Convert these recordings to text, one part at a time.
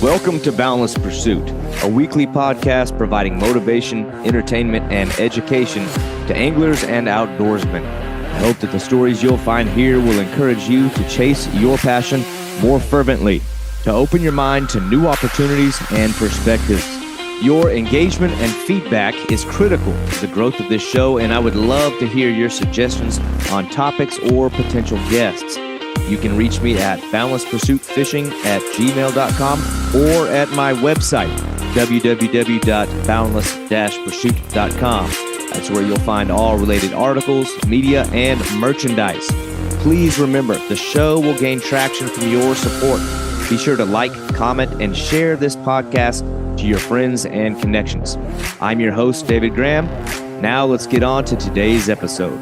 Welcome to Boundless Pursuit, a weekly podcast providing motivation, entertainment, and education to anglers and outdoorsmen. I hope that the stories you'll find here will encourage you to chase your passion more fervently, to open your mind to new opportunities and perspectives. Your engagement and feedback is critical to the growth of this show, and I would love to hear your suggestions on topics or potential guests. You can reach me at boundlesspursuitfishing@gmail.com or at my website, www.boundless-pursuit.com. That's where you'll find all related articles, media, and merchandise. Please remember, the show will gain traction from your support. Be sure to like, comment, and share this podcast to your friends and connections. I'm your host, David Graham. Now let's get on to today's episode.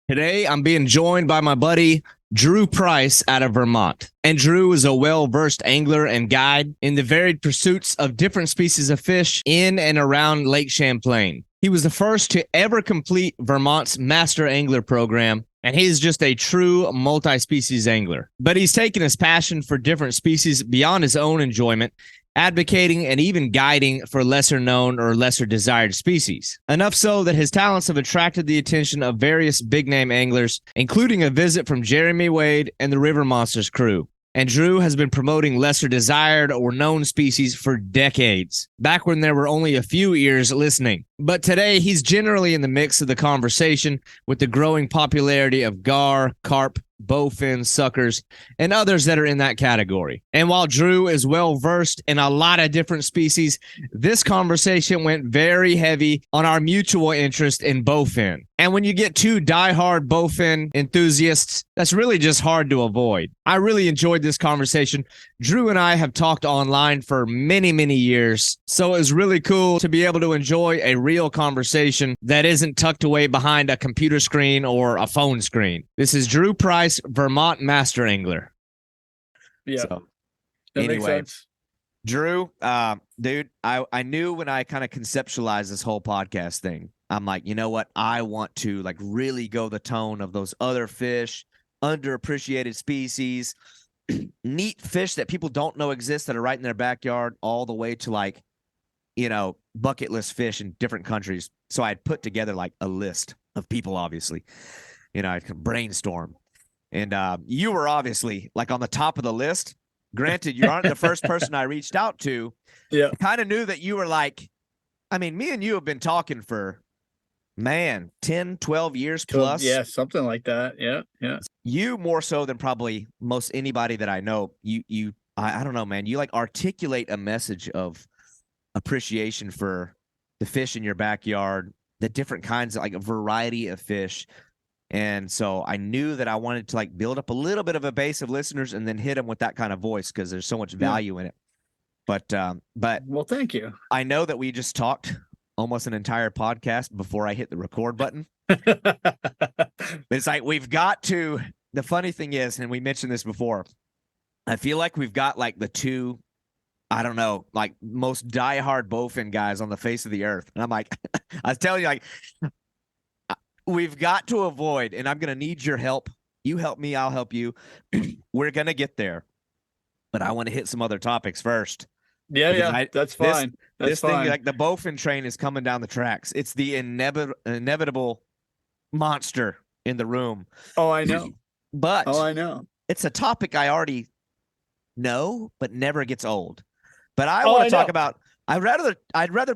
Today, I'm being joined by my buddy, Drew Price out of Vermont. And Drew is a well-versed angler and guide in the varied pursuits of different species of fish in and around Lake Champlain. He was the first to ever complete Vermont's Master Angler program, and he's just a true multi-species angler. But he's taken his passion for different species beyond his own enjoyment, advocating and even guiding for lesser known or lesser desired species. Enough so that his talents have attracted the attention of various big name anglers, including a visit from Jeremy Wade and the River Monsters crew. And Drew has been promoting lesser desired or known species for decades, back when there were only a few ears listening. But today, he's generally in the mix of the conversation with the growing popularity of gar, carp, bowfin, suckers, and others that are in that category. And while Drew is well-versed in a lot of different species, this conversation went very heavy on our mutual interest in bowfin. And when you get two diehard bowfin enthusiasts, that's really just hard to avoid. I really enjoyed this conversation. Drew and I have talked online for many, many years, so it was really cool to be able to enjoy a real conversation that isn't tucked away behind a computer screen or a phone screen. This is Drew Price, Vermont Master Angler. Yeah, so, that makes sense. Drew, dude, I knew when I kind of conceptualized this whole podcast thing, I'm like, you know what? I want to like really go the tone of those other fish, underappreciated species, neat fish that people don't know exist that are right in their backyard, all the way to like, you know, bucket list fish in different countries. So I had put together like a list of people, obviously, you know, I could brainstorm. And you were obviously like on the top of the list. Granted, you aren't the first person I reached out to. Yeah. I kind of knew that you were like, I mean, me and you have been talking for, man, 10, 12 years plus. Yeah, something like that. Yeah. You more so than probably most anybody that I know. I don't know, man. You like articulate a message of appreciation for the fish in your backyard, the different kinds of like a variety of fish. And so I knew that I wanted to like build up a little bit of a base of listeners and then hit them with that kind of voice because there's so much value in it. But well, thank you. I know that we just talked almost an entire podcast before I hit the record button. But it's like we've got to, the funny thing is, and we mentioned this before, I feel like we've got like the two, I don't know, like most diehard bowfin guys on the face of the earth. And I'm like, I was telling you, like, we've got to avoid, and I'm going to need your help. You help me, I'll help you. We're going to get there. But I want to hit some other topics first. Yeah, that's fine. This thing, like the bowfin train is coming down the tracks. It's the inevitable monster in the room. Oh, I know. But I know. It's a topic I already know, but never gets old. But I want to talk about, I'd rather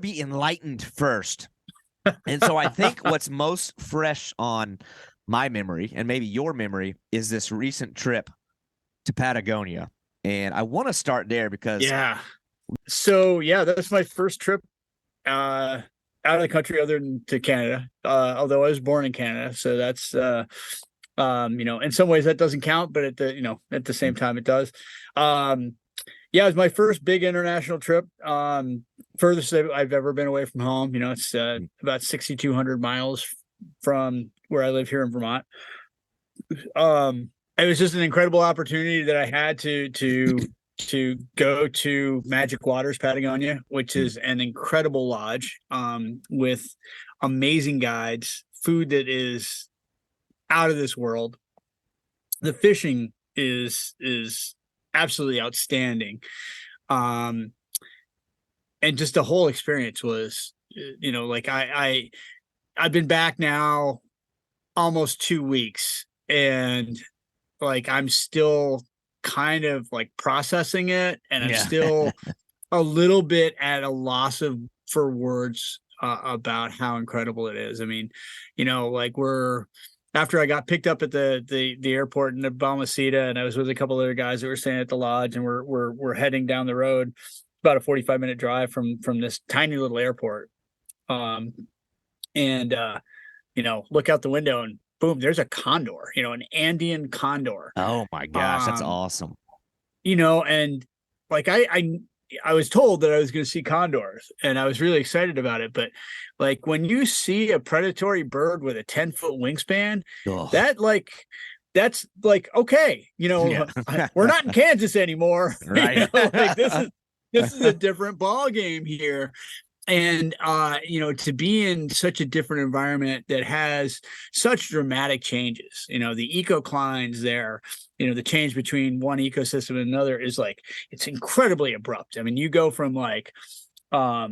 be enlightened first. And so I think what's most fresh on my memory, and maybe your memory, is this recent trip to Patagonia. And I want to start there because So that's my first trip out of the country other than to Canada. Although I was born in Canada, so that's you know, in some ways that doesn't count, but at the same time it does. It was my first big international trip. Furthest I've ever been away from home. You know, it's about 6,200 miles from where I live here in Vermont. It was just an incredible opportunity that I had to go to Magic Waters, Patagonia, which is an incredible lodge with amazing guides food that is out of this world. The fishing is absolutely outstanding. And just the whole experience was, like I've been back now almost 2 weeks, and like I'm still kind of like processing it, and I'm still a little bit at a loss for words about how incredible it is. I mean, like after I got picked up at the airport in the Balmaceda, and I was with a couple other guys that were staying at the lodge, and we're heading down the road, about a 45-minute drive from this tiny little airport. Look out the window, and boom, there's a condor, an Andean condor. Oh my gosh, that's awesome. And like I was told that I was going to see condors, and I was really excited about it. But like when you see a predatory bird with a 10-foot wingspan, that's like, okay, we're not in Kansas anymore. Right. Like this is a different ball game here. And, to be in such a different environment that has such dramatic changes, the ecoclines there, the change between one ecosystem and another is like, it's incredibly abrupt. I mean, you go from like a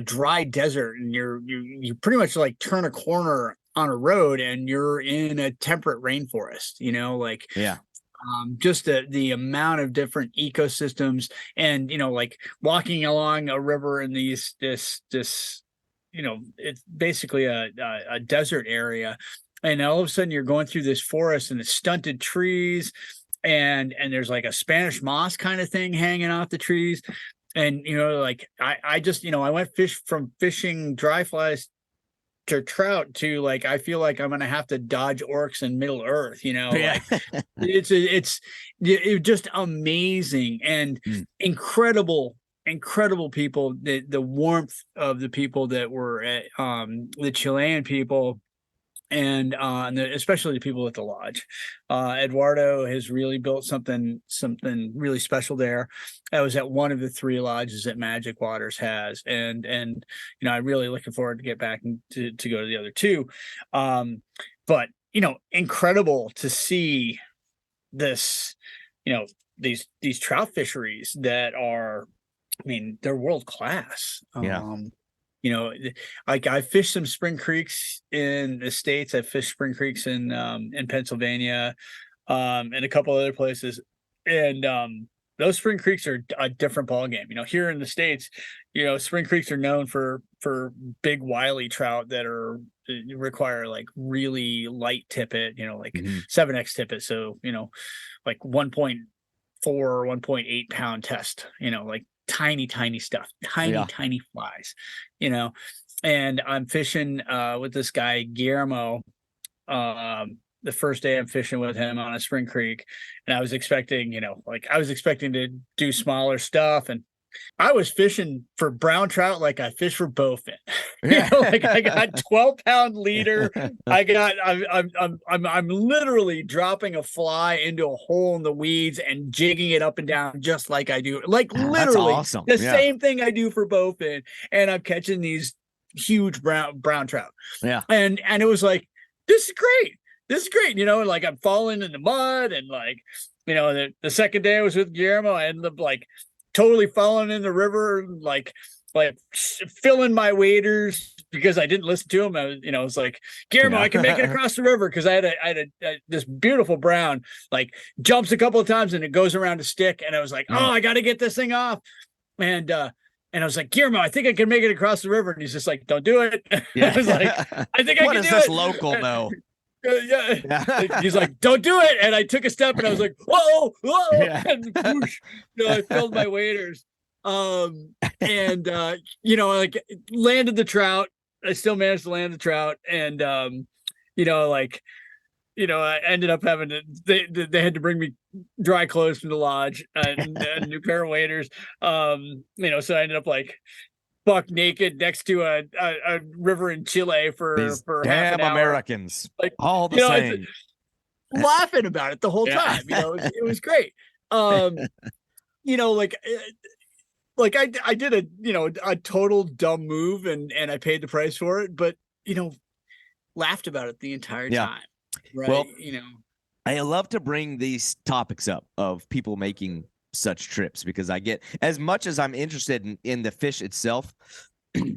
dry desert, and you pretty much like turn a corner on a road and you're in a temperate rainforest, just the amount of different ecosystems, and like walking along a river in this it's basically a desert area, and all of a sudden you're going through this forest and the stunted trees, and there's like a Spanish moss kind of thing hanging off the trees, and like I just I went from fishing dry flies to trout to like I feel like I'm gonna have to dodge orcs in Middle Earth, like it's just amazing and incredible people. The warmth of the people that were at the Chilean people, and especially the people at the lodge. Eduardo has really built something really special there. I was at one of the 3 lodges that Magic Waters has, and I'm really looking forward to get back to go to the other 2. But incredible to see this, these trout fisheries that are, I mean, they're world class. Like I fished some spring creeks in the States. I fished spring creeks in Pennsylvania, and a couple other places. And those spring creeks are a different ballgame. Here in the States, spring creeks are known for big wily trout that require like really light tippet, like 7X tippet. So, like 1.4 or 1.8 pound test, like tiny stuff, tiny flies, and I'm fishing with this guy Guillermo. The first day I'm fishing with him on a spring creek, and I was expecting to do smaller stuff, and I was fishing for brown trout like I fish for bowfin. Like I got 12-pound leader. I'm literally dropping a fly into a hole in the weeds and jigging it up and down just like I do. Like literally awesome. The same thing I do for bowfin, and I'm catching these huge brown trout. Yeah. And it was like, this is great. Like I'm falling in the mud, and like, the second day I was with Guillermo, I ended up like totally falling in the river, like filling my waders because I didn't listen to him. I was like, Guillermo, I can make it across the river, because I had this beautiful brown, like jumps a couple of times and it goes around a stick, and I was like, I got to get this thing off, and I was like, Guillermo, I think I can make it across the river, and he's just like, don't do it. I was like, I think I can do it. What is this local though? Yeah. He's like, don't do it. And I took a step, and I was like, whoa, and whoosh, I filled my waders. And like landed the trout. I still managed to land the trout. And I ended up having to, they had to bring me dry clothes from the lodge and a new pair of waders. So I ended up like buck naked next to a river in Chile for half an hour. Americans, like all the same, laughing about it the whole time. It was great. Like like I did a total dumb move and I paid the price for it, but laughed about it the entire Yeah. time. Right. Well, I love to bring these topics up of people making such trips because I get, as much as I'm interested in the fish itself,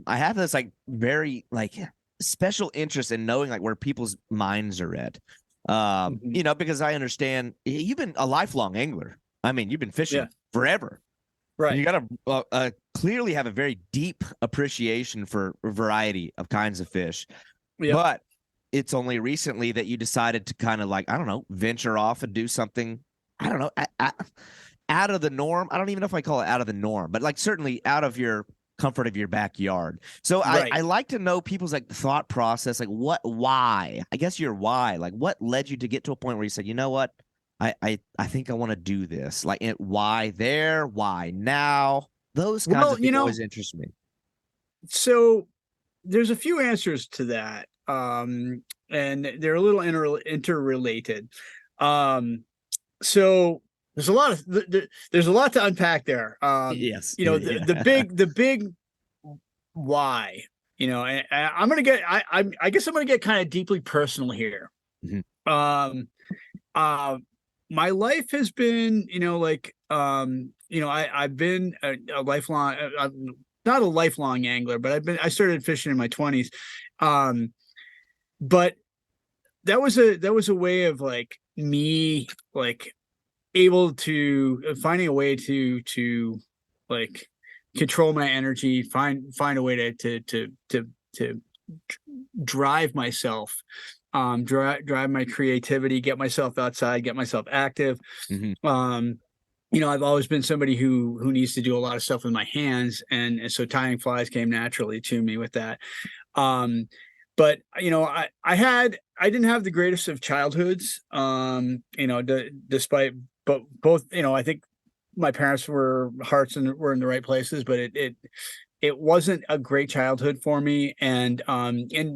I have this like very like special interest in knowing like where people's minds are at. Because I understand you've been a lifelong angler. I mean, you've been fishing forever. Right. You got to clearly have a very deep appreciation for a variety of kinds of fish. Yep. But it's only recently that you decided to kind of like, I don't know, venture off and do something, I don't know, out of the norm. I don't even know if I call it out of the norm, but like certainly out of your comfort of your backyard. So I like to know people's like thought process, like why, I guess your why, like what led you to get to a point where you said, you know what, I think I want to do this. Like why there, why now? Those kinds of things always interest me. So there's a few answers to that. And they're a little interrelated. So there's a lot to unpack there. Yes. The big why, I'm going to get, I guess I'm going to get kind of deeply personal here. Mm-hmm. My life has been, I've been a lifelong, not a lifelong angler, but I started fishing in my 20s. But that was a way of like me like able to finding a way to like control my energy, find a way to drive myself, drive my creativity, get myself outside, get myself active. Mm-hmm. I've always been somebody who needs to do a lot of stuff with my hands, and so tying flies came naturally to me with that. But I didn't have the greatest of childhoods, despite both, I think my parents were were in the right places, but it wasn't a great childhood for me. And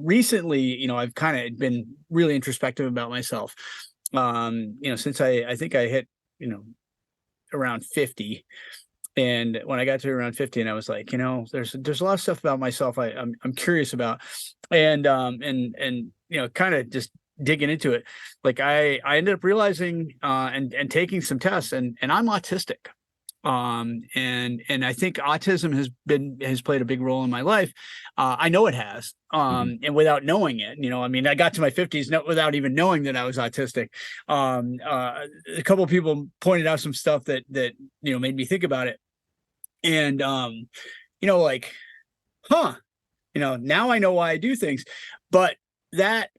recently, I've kind of been really introspective about myself. Since I think I hit, around 50. And when I got to around 50, and I was like, there's a lot of stuff about myself I'm curious about, and kind of just digging into it. Like I ended up realizing and taking some tests, and I'm autistic. And I think autism has played a big role in my life. I know it has, and without knowing it, I got to my 50s without even knowing that I was autistic. A couple of people pointed out some stuff that made me think about it, and now I know why I do things, but that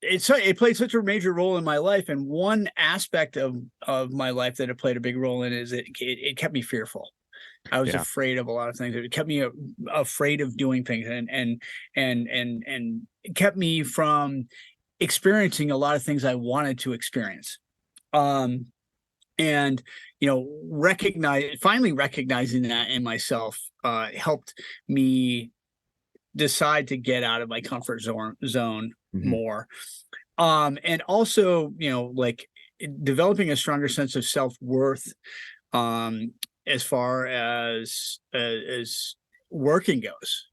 it played such a major role in my life. And one aspect of my life that it played a big role in is it kept me fearful. I was afraid of a lot of things. It kept me afraid of doing things, and it kept me from experiencing a lot of things I wanted to experience. And finally recognizing that in myself helped me decide to get out of my comfort zone mm-hmm. more. And also, like developing a stronger sense of self-worth as far as working goes.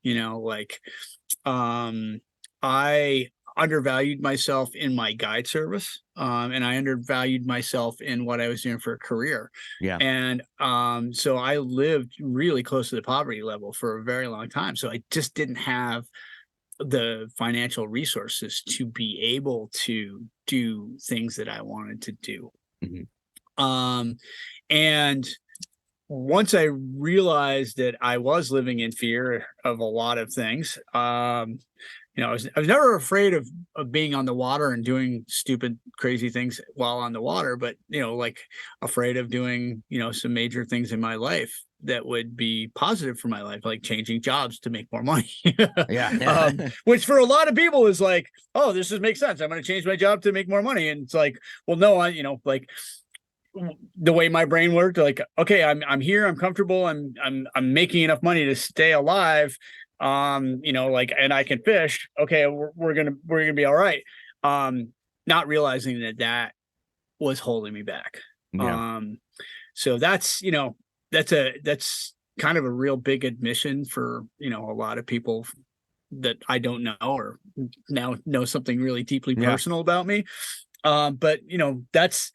I undervalued myself in my guide service, and I undervalued myself in what I was doing for a career. Yeah. And so I lived really close to the poverty level for a very long time. So I just didn't have the financial resources to be able to do things that I wanted to do. Mm-hmm. And once I realized that I was living in fear of a lot of things, I was never afraid of being on the water and doing stupid, crazy things while on the water, but, like afraid of doing, some major things in my life that would be positive for my life, like changing jobs to make more money. Which for a lot of people is like, oh, this makes sense. I'm going to change my job to make more money. And it's like, well, no, like the way my brain worked, like, okay, I'm here, I'm comfortable, I'm making enough money to stay alive. And I can fish. Okay, we're gonna be all right. Not realizing that was holding me back. Yeah. So that's kind of a real big admission for, a lot of people that I don't know or now know something really deeply personal about me. But that's,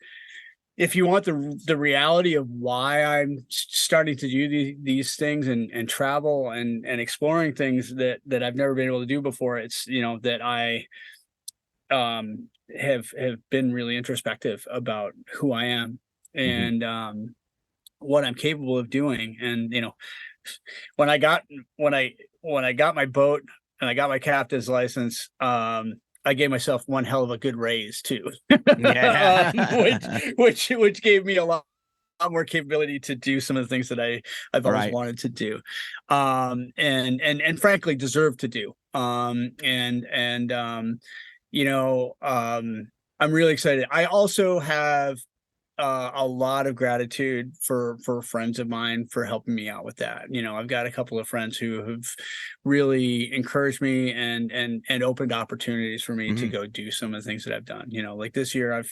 if you want the reality of why I'm starting to do these things and travel and exploring things that I've never been able to do before, it's, that I have been really introspective about who I am and what I'm capable of doing. And when I got my boat and I got my captain's license, I gave myself one hell of a good raise too, which gave me a lot more capability to do some of the things that I've always wanted to do, and frankly deserve to do. I'm really excited. I also have a lot of gratitude for friends of mine for helping me out with that. I've got a couple of friends who have really encouraged me and opened opportunities for me to go do some of the things that I've done. Like this year I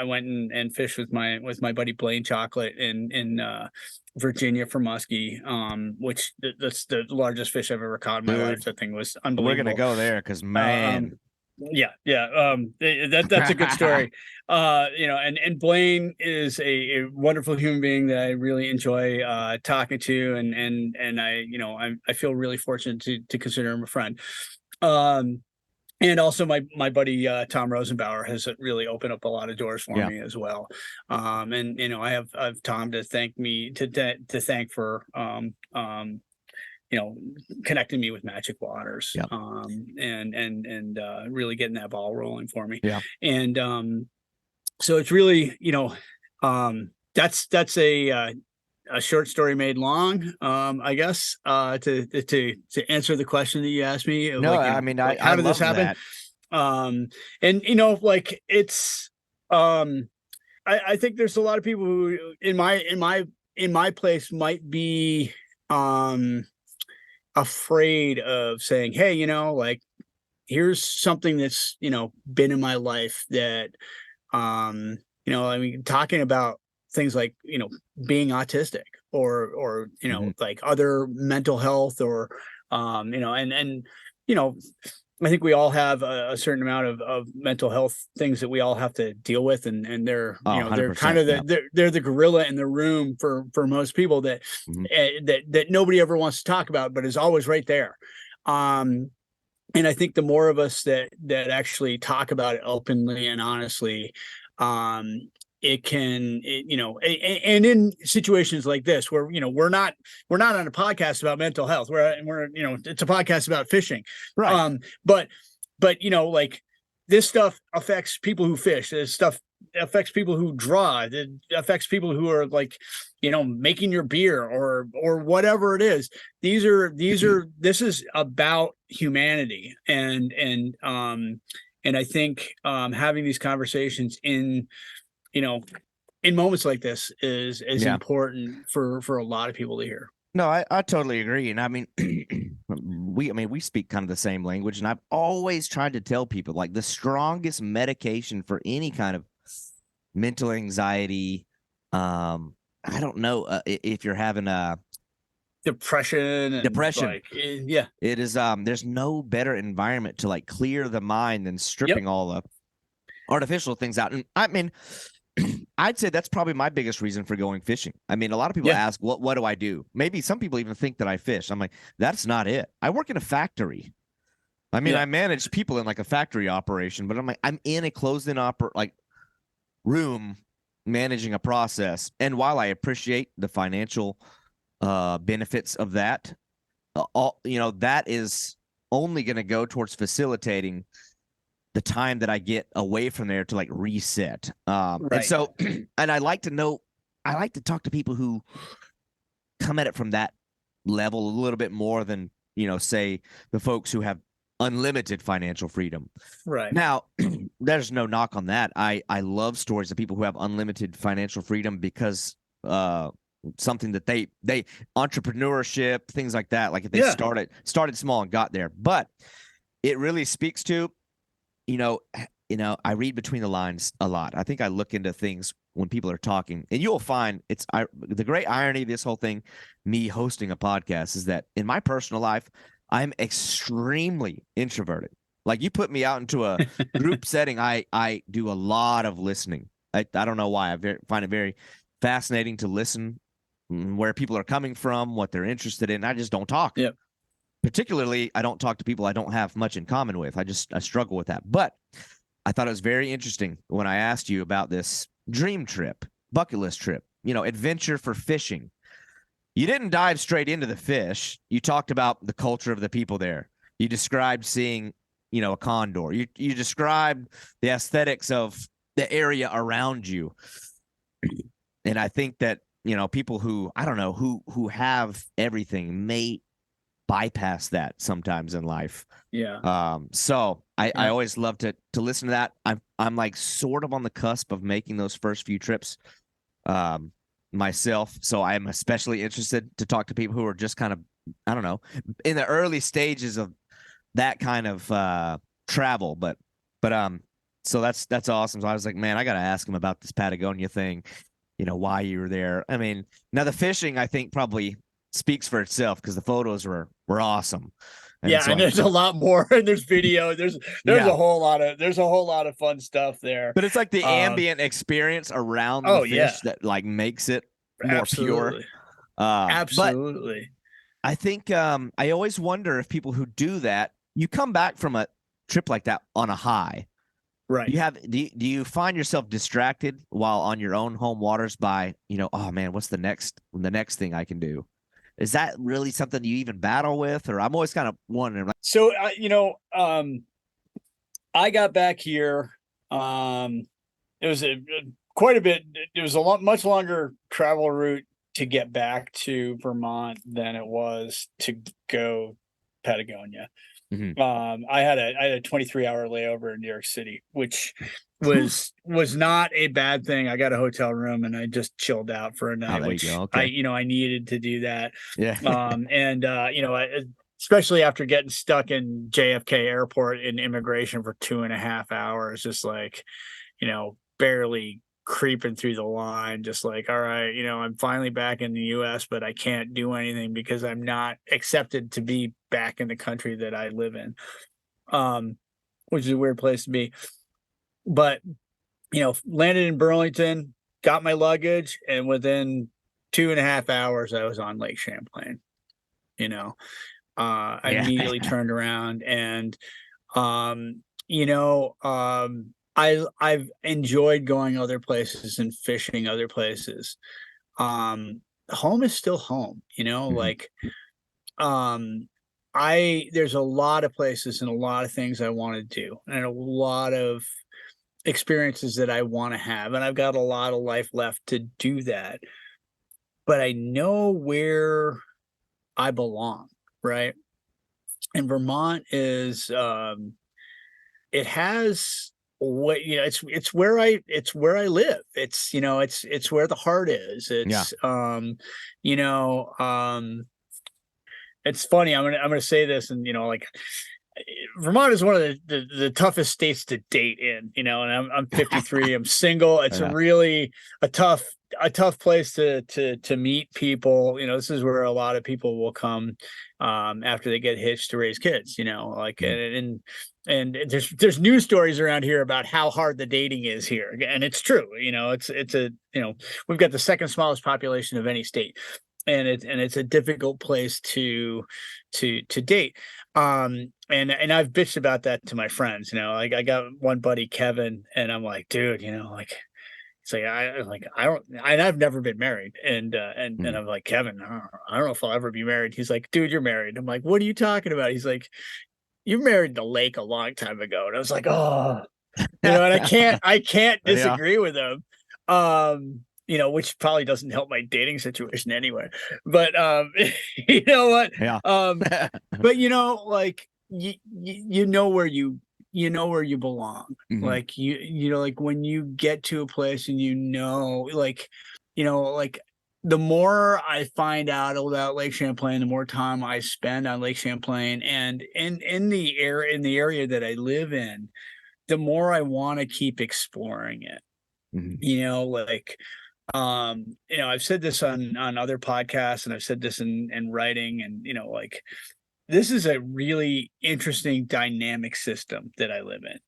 went and fished with my buddy Blaine Chocolate in Virginia for muskie, which that's the largest fish I've ever caught in my life. That thing was unbelievable. We're gonna go there because man. That's a good story. And Blaine is a wonderful human being that I really enjoy talking to, and I feel really fortunate to consider him a friend. And also my buddy Tom Rosenbauer has really opened up a lot of doors for me as well. I have Tom to thank for connecting me with Magic Waters, and really getting that ball rolling for me. And so it's really, that's a short story made long, I guess, to answer the question that you asked me. No, how did this happen? It's, I think there's a lot of people who in my place might be, afraid of saying, hey, here's something that's, been in my life that, talking about things like, being autistic or, like other mental health or, I think we all have a certain amount of mental health things that we all have to deal with. And they're, they're kind of they're the gorilla in the room for most people that nobody ever wants to talk about, but is always right there. And I think the more of us that actually talk about it openly and honestly, and in situations like this where, we're not on a podcast about mental health, we're it's a podcast about fishing. Right. But this stuff affects people who fish. This stuff affects people who draw. It affects people who are making your beer or whatever it is. This is about humanity. And I think having these conversations in moments like this is important for a lot of people to hear. No, I totally agree. And we speak kind of the same language, and I've always tried to tell people the strongest medication for any kind of mental anxiety. I don't know if you're having a depression. It is. There's no better environment to clear the mind than stripping all the artificial things out. And I'd say that's probably my biggest reason for going fishing. A lot of people ask, what do I do? Maybe some people even think that I fish. I'm like, that's not it. I work in a factory. I manage people in a factory operation, but I'm in a closed-in room managing a process. And while I appreciate the financial benefits of that, that is only going to go towards facilitating the time that I get away from there to reset. And so, and I like to talk to people who come at it from that level a little bit more than, say the folks who have unlimited financial freedom. Right. Now, there's no knock on that. I love stories of people who have unlimited financial freedom because, something that they entrepreneurship, things like that. If they started small and got there, but it really speaks to, I read between the lines a lot. I think I look into things when people are talking, and you'll find the great irony of this whole thing, me hosting a podcast, is that in my personal life, I'm extremely introverted. Like, you put me out into a group setting, I do a lot of listening. I don't know why. Find it very fascinating to listen where people are coming from, what they're interested in. I just don't talk. Yep. Particularly, I don't talk to people I don't have much in common with. I struggle with that. But I thought it was very interesting when I asked you about this dream trip, bucket list trip, adventure for fishing. You didn't dive straight into the fish. You talked about the culture of the people there. You described seeing, a condor. You described the aesthetics of the area around you. And I think that, people who, I don't know, who have everything may bypass that sometimes in life. Yeah. So I always love to listen to that. I'm like sort of on the cusp of making those first few trips myself. So I'm especially interested to talk to people who are just kind of, I don't know, in the early stages of that kind of travel. But so that's awesome. So I was like, man, I got to ask him about this Patagonia thing, why you were there. I mean, now the fishing, I think, probably speaks for itself because the photos were awesome. And there's a lot more, and there's video. There's a whole lot of fun stuff there. But it's like the ambient experience around the fish that like makes it more pure. Absolutely. But I think I always wonder if people who do that, you come back from a trip like that on a high. Right. Do you find yourself distracted while on your own home waters by, oh man, what's the next thing I can do? Is that really something you even battle with? Or I'm always kind of wondering. So, I got back here. It was quite a bit. It was much longer travel route to get back to Vermont than it was to go Patagonia. Mm-hmm. I had a 23-hour layover in New York City, which was not a bad thing. I got a hotel room and I just chilled out for a night, which I needed to do that. Yeah. Especially after getting stuck in JFK airport in immigration for 2.5 hours, just like, barely creeping through the line, just like, all right, I'm finally back in the US, but I can't do anything because I'm not accepted to be back in the country that I live in. Which is a weird place to be. But, landed in Burlington, got my luggage, and within 2.5 hours, I was on Lake Champlain. I immediately turned around and, I've enjoyed going other places and fishing other places. Home is still home, Mm-hmm. there's a lot of places and a lot of things I want to do and a lot of experiences that I want to have. And I've got a lot of life left to do that. But I know where I belong, right? And Vermont is it has what it's where I live. It's it's where the heart is. It's it's funny. I'm gonna say this, and Vermont is one of the toughest states to date in, and I'm 53. I'm single. It's really a tough place to meet people. This is where a lot of people will come after they get hitched to raise kids. And there's news stories around here about how hard the dating is here, and it's true. We've got the second smallest population of any state. And it's a difficult place to date. And I've bitched about that to my friends, I got one buddy, Kevin, and I'm like, dude, it's like, I've never been married. And I'm like, Kevin, I don't know if I'll ever be married. He's like, dude, you're married. I'm like, what are you talking about? He's like, you married the lake a long time ago. And I was like, oh, and I can't disagree with him. Which probably doesn't help my dating situation anyway. But you know what? Yeah. But like you know where you belong. Mm-hmm. Like like when you get to a place and like the more I find out about Lake Champlain, the more time I spend on Lake Champlain and in the area that I live in, the more I want to keep exploring it. Like, I've said this on other podcasts, and I've said this in writing, and, like, this is a really interesting dynamic system that I live in,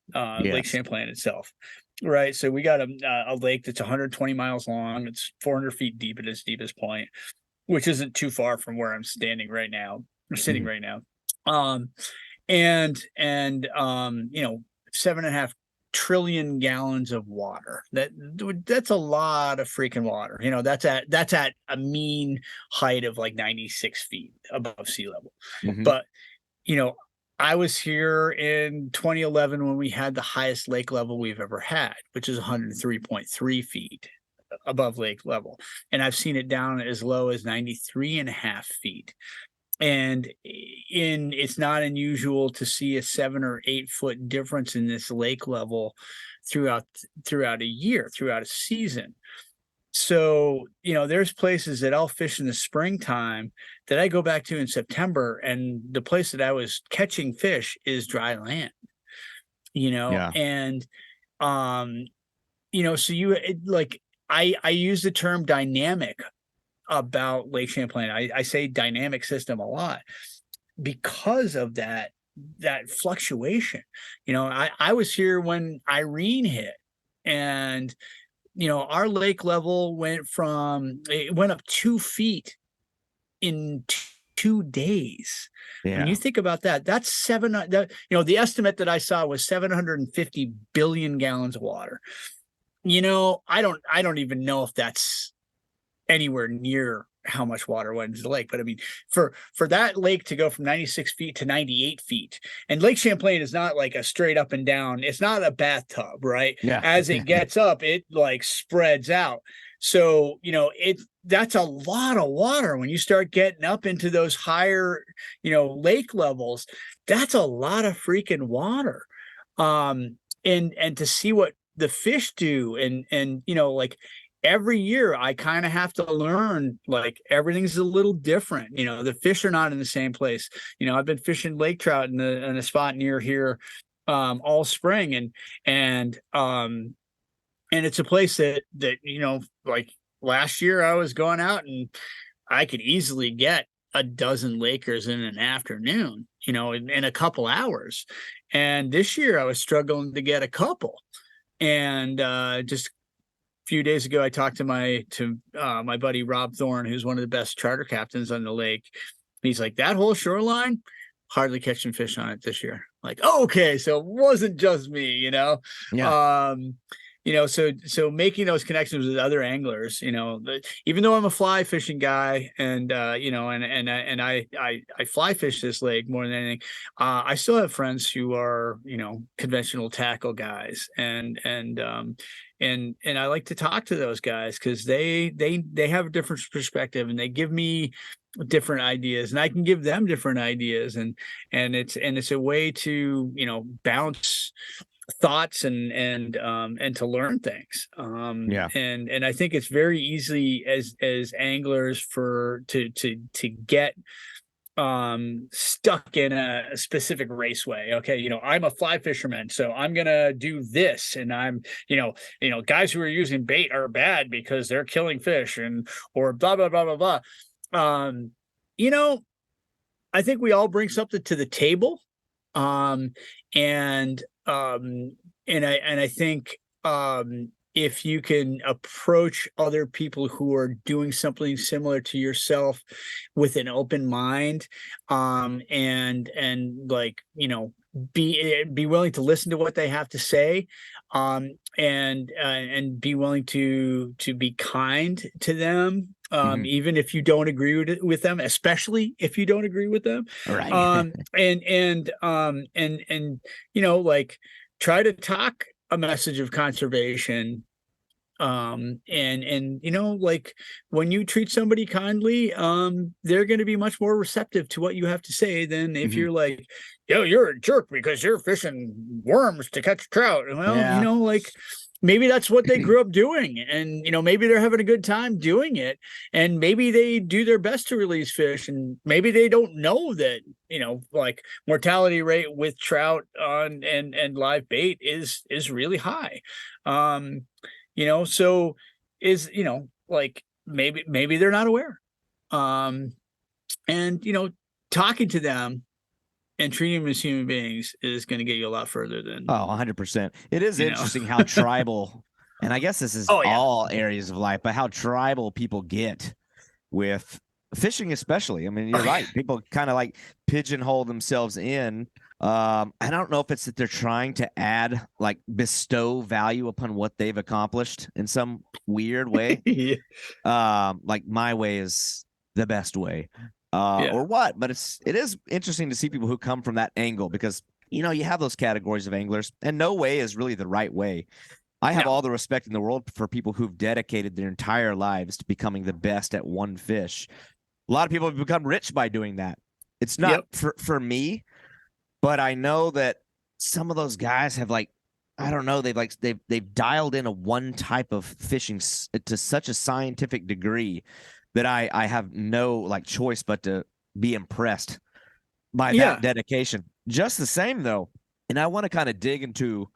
Lake Yes. Champlain itself. Right. So we got a lake that's 120 miles long. It's 400 feet deep at its deepest point, which isn't too far from where I'm standing right now, or sitting Mhm. right now. Um, and 7.5 trillion gallons of water. That's a lot of freaking water. That's at a mean height of like 96 feet above sea level. Mhm. But you know, I was here in 2011 when we had the highest lake level we've ever had, which is 103.3 feet above lake level. And I've seen it down as low as 93.5 feet. And it's not unusual to see a 7 or 8 foot difference in this lake level throughout a year, throughout a season. So, there's places that I'll fish in the springtime that I go back to in September, and the place that I was catching fish is dry land, Yeah. and so I use the term dynamic about Lake Champlain. I say dynamic system a lot because of that fluctuation. I was here when Irene hit, and our lake level went up 2 feet in 2 days. When you Yeah. think about that, that's the estimate that I saw was 750 billion gallons of water. I don't even know if that's anywhere near how much water went into the lake. But I mean, for that lake to go from 96 feet to 98 feet, and Lake Champlain is not like a straight up and down, it's not a bathtub, right? Yeah. As it gets up, it like spreads out. So, that's a lot of water when you start getting up into those higher, lake levels. That's a lot of freaking water. And to see what the fish do, and like, every year I kind of have to learn, like, everything's a little different. The fish are not in the same place. I've been fishing lake trout in a spot near here all spring, and it's a place that like, last year I was going out and I could easily get a dozen Lakers in an afternoon, in a couple hours. And this year I was struggling to get a couple. And just few days ago, I talked to my buddy Rob Thorne, who's one of the best charter captains on the lake. He's like, that whole shoreline, hardly catching fish on it this year. Like, oh, okay, so it wasn't just me, Yeah. So making those connections with other anglers, even though I'm a fly fishing guy, and I fly fish this lake more than anything, I still have friends who are, conventional tackle guys, and I like to talk to those guys because they have a different perspective, and they give me different ideas, and I can give them different ideas, and it's a way to bounce thoughts and to learn things. Yeah. And I think it's very easy as anglers to get stuck in a specific raceway. Okay, I'm a fly fisherman, so I'm gonna do this, and I'm guys who are using bait are bad because they're killing fish, and or blah blah blah blah blah. um I think we all bring something to the table. um and I think, if you can approach other people who are doing something similar to yourself with an open mind, and like, be willing to listen to what they have to say, and be willing to be kind to them, Mhm. even if you don't agree with them, especially if you don't agree with them. All right. And like, try to talk a message of conservation. And like, when you treat somebody kindly, they're going to be much more receptive to what you have to say than if Mhm. you're like, yo, you're a jerk because you're fishing worms to catch trout. Well, Yeah. like, maybe that's what they grew up doing, and maybe they're having a good time doing it, and maybe they do their best to release fish, and maybe they don't know that like, mortality rate with trout on and live bait is really high. So is, like maybe they're not aware. And, talking to them and treating them as human beings is going to get you a lot further than, 100%. It is interesting how tribal, and I guess this is Oh, yeah. all areas of life, but how tribal people get with fishing, especially. I mean, you're right. People kind of like pigeonhole themselves in. I don't know if it's that they're trying to add, like, bestow value upon what they've accomplished in some weird way. Yeah. Like my way is the best way, Yeah. or what. But it is interesting to see people who come from that angle, because you have those categories of anglers, and no way is really the right way. I have No. all the respect in the world for people who've dedicated their entire lives to becoming the best at one fish. A lot of people have become rich by doing that. It's not for me, but I know that some of those guys have, like, I don't know, they've dialed in a one type of fishing to such a scientific degree that I have no, like, choice but to be impressed by that dedication. Just the same, though, and I want to kind of dig into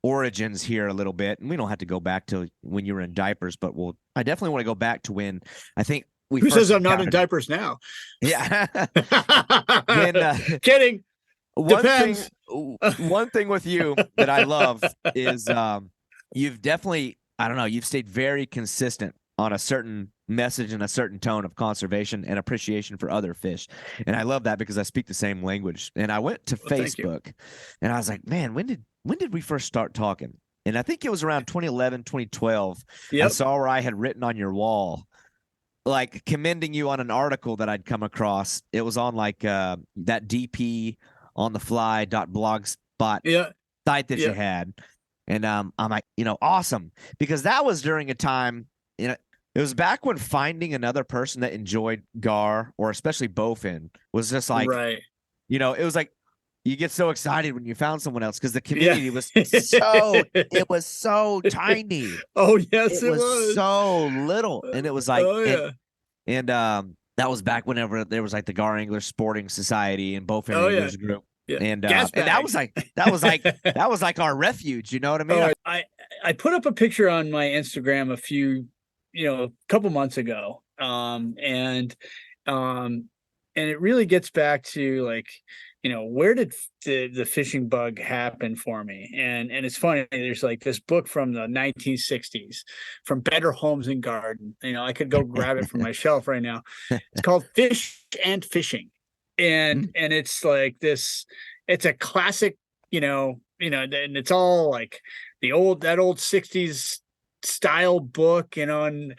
origins here a little bit, and we don't have to go back to when you were in diapers, but I definitely want to go back to when I think we Who first says I'm not in encountered- diapers now? Yeah. When Kidding. one Depends. thing with you that I love is you've definitely, I don't know, you've stayed very consistent on a certain message and a certain tone of conservation and appreciation for other fish. And I love that because I speak the same language. And I went to Facebook and I was like, man, when did we first start talking? And I think it was around 2011, 2012. I saw where I had written on your wall, like, commending you on an article that I'd come across. It was on, like, that DP on the fly.blogspot site that you had. And I'm like, awesome. Because that was during a time, it was back when finding another person that enjoyed gar, or especially bowfin, was just like, it was like, you get so excited when you found someone else, because the community was it was so tiny. Oh, yes, it was so little. And it was like, and that was back whenever there was, like, the Gar Anglers Sporting Society and Bowfin Anglers Group. Yeah. And that was like our refuge, you know what I mean? I put up a picture on my Instagram a couple months ago. And it really gets back to, like, where did the fishing bug happen for me? And it's funny, there's, like, this book from the 1960s from Better Homes and Garden. I could go grab it from my shelf right now. It's called Fish and Fishing. And it's like this, it's a classic, and it's all like that old 60s style book, and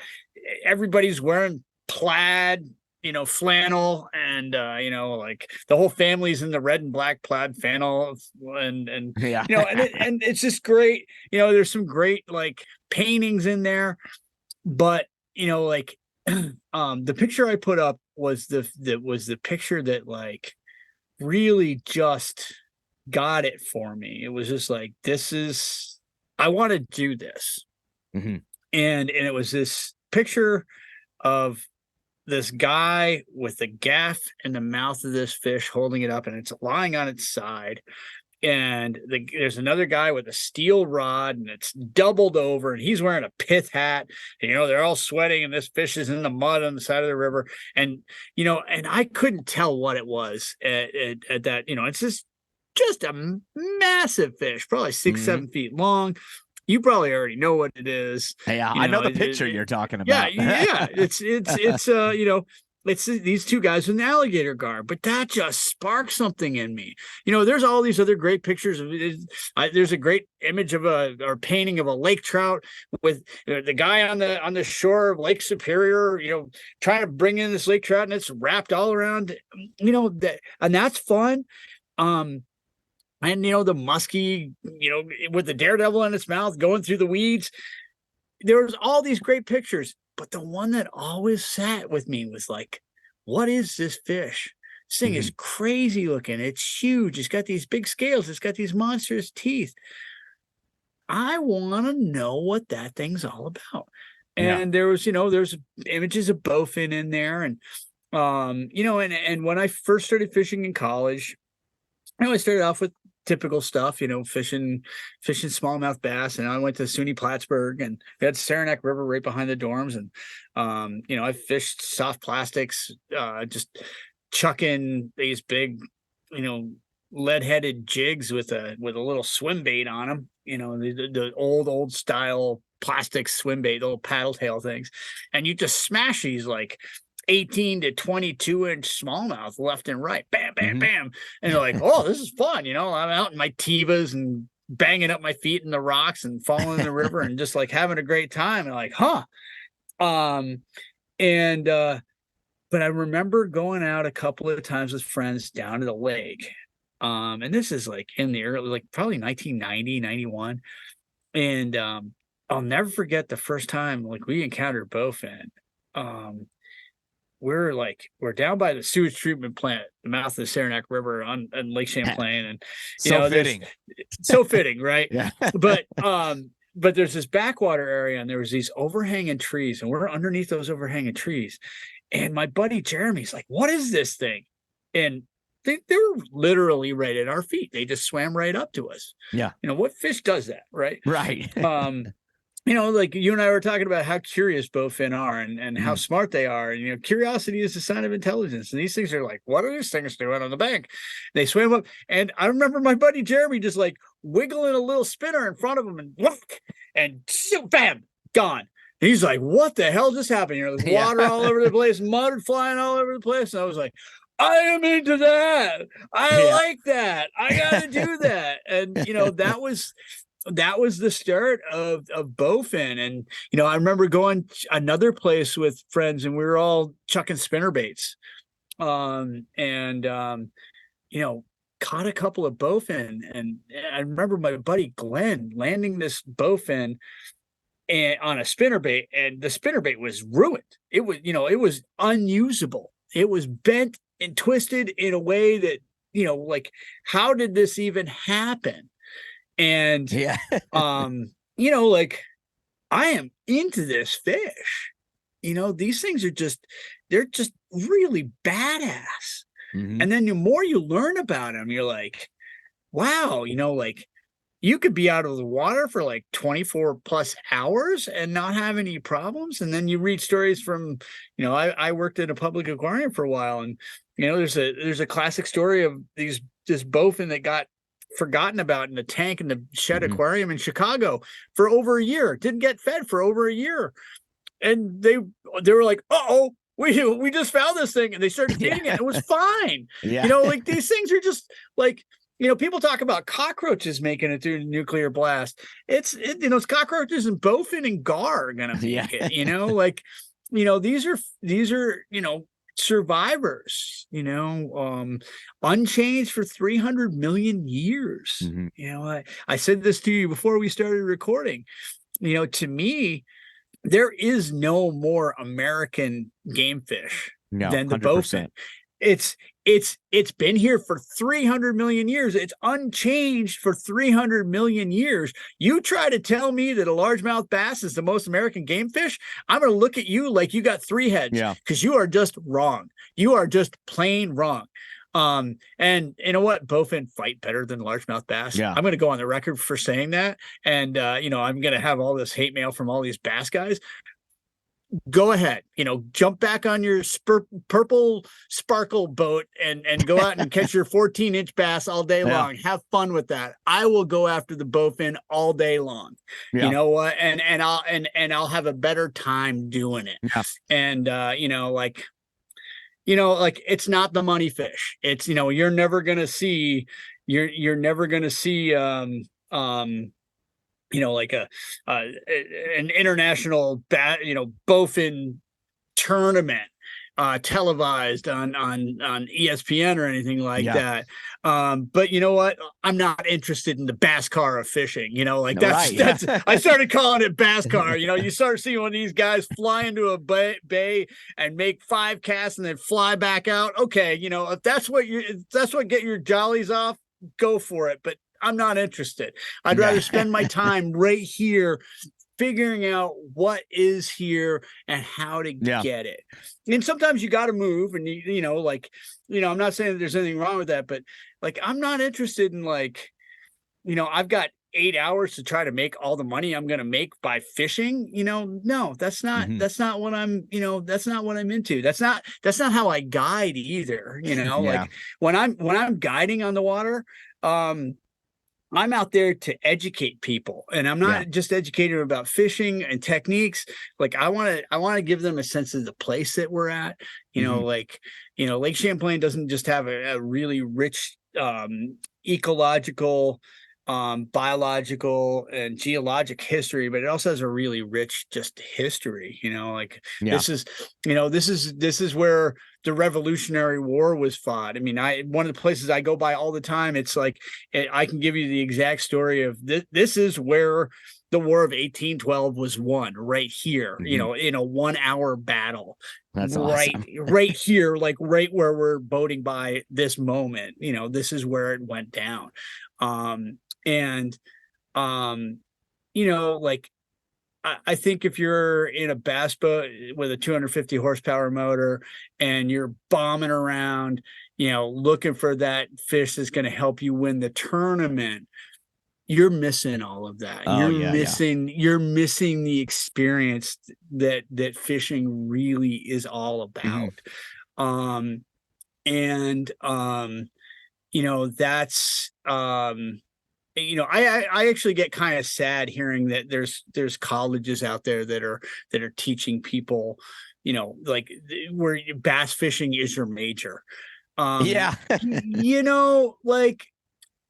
everybody's wearing plaid, flannel, and like the whole family's in the red and black plaid flannel, and and it's just great. There's some great, like, paintings in there, but like the picture I put up was the picture that, like, really just got it for me. It was just like, I want to do this. Mm-hmm. And it was this picture of this guy with the gaff in the mouth of this fish, holding it up, and it's lying on its side. And there's another guy with a steel rod, and it's doubled over, and he's wearing a pith hat. And, they're all sweating, and this fish is in the mud on the side of the river. And, and I couldn't tell what it was at that. It's just a massive fish, probably 6-7 feet long. You probably already know what it is. Yeah, I know the picture you're talking about. Yeah. It's it's these two guys with an alligator gar, but that just sparked something in me. There's all these other great pictures of it. There's a great image of or painting of a lake trout with the guy on the shore of Lake Superior, trying to bring in this lake trout, and it's wrapped all around, and that's fun. And the muskie, with the daredevil in its mouth going through the weeds. There was all these great pictures, but the one that always sat with me was, like, what is this fish? This thing is crazy looking. It's huge. It's got these big scales. It's got these monstrous teeth. I want to know what that thing's all about. And there was, there's images of bowfin in there, and and when I first started fishing in college, I started off with typical stuff, fishing smallmouth bass. And I went to SUNY Plattsburgh, and we had Saranac River right behind the dorms. And, I fished soft plastics, just chucking these big, lead-headed jigs with a little swim bait on them, the old style plastic swim bait, the little paddle tail things. And you just smash these like 18 to 22 inch smallmouth left and right, bam, bam, bam. And you're like, oh, this is fun. I'm out in my Tevas and banging up my feet in the rocks and falling in the river and just like having a great time. And like, but I remember going out a couple of times with friends down to the lake. And this is like in the early, like probably 1990, 91. And I'll never forget the first time like we encountered bowfin. We're down by the sewage treatment plant, the mouth of the Saranac River on Lake Champlain, and so fitting, right? Yeah. But there's this backwater area, and there was these overhanging trees, and we're underneath those overhanging trees. And my buddy Jeremy's like, "What is this thing?" And they were literally right at our feet. They just swam right up to us. Yeah. What fish does that, right? Right. Like you and I were talking about how curious bowfin are and how smart they are. And, curiosity is a sign of intelligence. And these things are like, what are these things doing on the bank? They swim up. And I remember my buddy Jeremy just like wiggling a little spinner in front of him and whack, and bam, gone. And he's like, what the hell just happened? There's water all over the place, mud flying all over the place. And I was like, I am into that. I like that. I got to do that. And, that was the start of bowfin. And, I remember going another place with friends, and we were all chucking spinner baits. Caught a couple of bowfin. And I remember my buddy Glenn landing this bowfin on a spinner bait, and the spinner bait was ruined. It was unusable. It was bent and twisted in a way that, like, how did this even happen? And, like, I am into this fish. These things are they're just really badass. And then the more you learn about them, you're like, wow, like you could be out of the water for like 24 plus hours and not have any problems. And then you read stories from, I worked at a public aquarium for a while, and, there's a classic story of this bowfin that got forgotten about in a tank in the shed aquarium in Chicago for over a year, didn't get fed for over a year. And they were like, uh-oh, we just found this thing, and they started feeding it. It was fine. Like these things are just like, people talk about cockroaches making it through the nuclear blast. It's cockroaches and bowfin and gar are gonna make it. Like, these are survivors. Unchanged for 300 million years. I said this to you before we started recording. To me, there is no more American game fish than the 100%. Bowfin. It's been here for 300 million years. It's unchanged for 300 million years. You try to tell me that a largemouth bass is the most American game fish, I'm going to look at you like you got three heads, because you are just wrong. You are just plain wrong. And you know what? Bowfin fight better than largemouth bass. I'm going to go on the record for saying that. And, I'm going to have all this hate mail from all these bass guys. Go ahead, jump back on your purple sparkle boat and go out and catch your 14-inch bass all day long. Have fun with that. I will go after the bowfin all day long. You know what? And I'll have a better time doing it. And like it's not the money fish. It's you're never gonna see like an international bowfin tournament televised on ESPN or anything like that. But you know what? I'm not interested in the Bass-Car of fishing. That's I started calling it Bass-Car. You start seeing one of these guys fly into a bay and make 5 casts and then fly back out. Okay, if that's what get your jollies off, go for it. But I'm not interested. I'd rather spend my time right here figuring out what is here and how to get it. And sometimes you got to move, and I'm not saying that there's anything wrong with that, but like, I'm not interested in like, I've got 8 hours to try to make all the money I'm going to make by fishing. No, that's not, Mhm. that's not what that's not what I'm into. That's not how I guide either. Yeah. Like when I'm guiding on the water, I'm out there to educate people, and I'm Yeah. not just educating them about fishing and techniques. Like I want to give them a sense of the place that we're at. Mhm. Lake Champlain doesn't just have a really rich ecological, biological and geologic history, but it also has a really rich just history. Like Yeah. this is, this is where the Revolutionary War was fought. I mean, one of the places I go by all the time, it's like I can give you the exact story of this. This is where the War of 1812 was won, right here. Mhm. In a 1 hour battle, That's right, awesome. right here, like right where we're boating by this moment. This is where it went down. And like I think if you're in a bass boat with a 250 horsepower motor and you're bombing around, looking for that fish that's going to help you win the tournament, you're missing all of that. Oh You're yeah, yeah. missing the experience that fishing really is all Mhm. about. Um, and that's I actually get kind of sad hearing that there's colleges out there that are teaching people, like where bass fishing is your major. Yeah. Like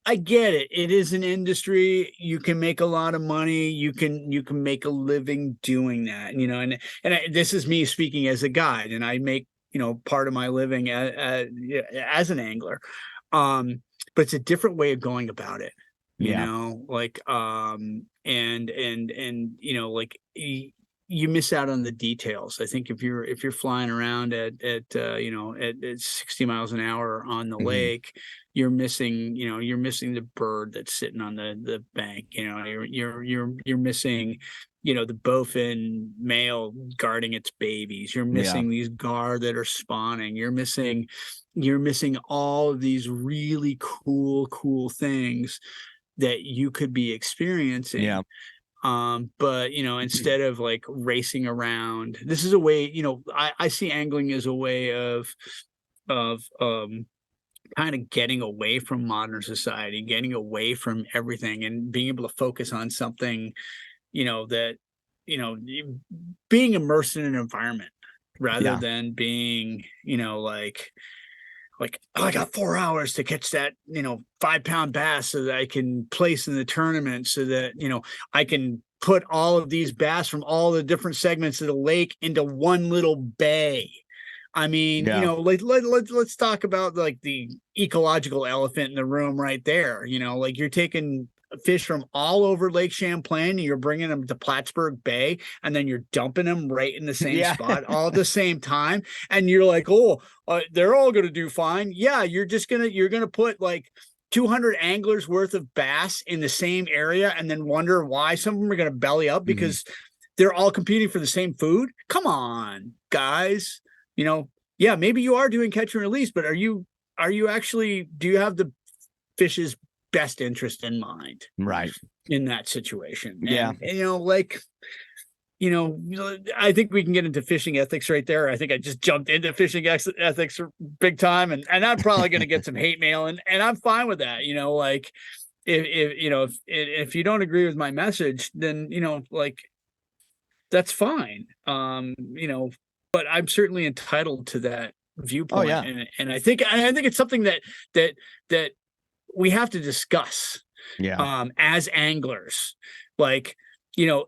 I get it. It is an industry. You can make a lot of money. You can make a living doing that. This is me speaking as a guide, and I make part of my living as an angler. But it's a different way of going about it. Yeah. Like like you miss out on the details. I think if you're flying around at 60 miles an hour on the Mhm. lake, you're missing the bird that's sitting on the bank. You're missing the bowfin male guarding its babies. You're Yeah. missing these gar that are spawning. You're missing all of these really cool things that you could be experiencing. Yeah. But instead of like racing around, this is a way, I see angling as a way of kind of getting away from modern society, getting away from everything and being able to focus on something, that, being immersed in an environment rather Yeah. than being, like, oh, I got 4 hours to catch that 5-pound bass so that I can place in the tournament, so that I can put all of these bass from all the different segments of the lake into one little bay. I mean, Yeah. let's talk about like the ecological elephant in the room right there. Like you're taking fish from all over Lake Champlain and you're bringing them to Plattsburgh Bay, and then you're dumping them right in the same Yeah. spot all at the same time. And you're like, oh, they're all going to do fine. Yeah, you're going to put like 200 anglers worth of bass in the same area and then wonder why some of them are going to belly up Mhm. because they're all competing for the same food. Come on, guys. Yeah, maybe you are doing catch and release, but are you actually, do you have the fish's best interest in mind Right. in that situation? Yeah. And like, I think we can get into fishing ethics right there. I think I just jumped into fishing ethics big time, and I'm probably going to get some hate mail, and I'm fine with that. Like if you don't agree with my message, then like that's fine. But I'm certainly entitled to that Oh viewpoint, yeah. and I think it's something that we have to discuss Yeah. as anglers. Like, you know,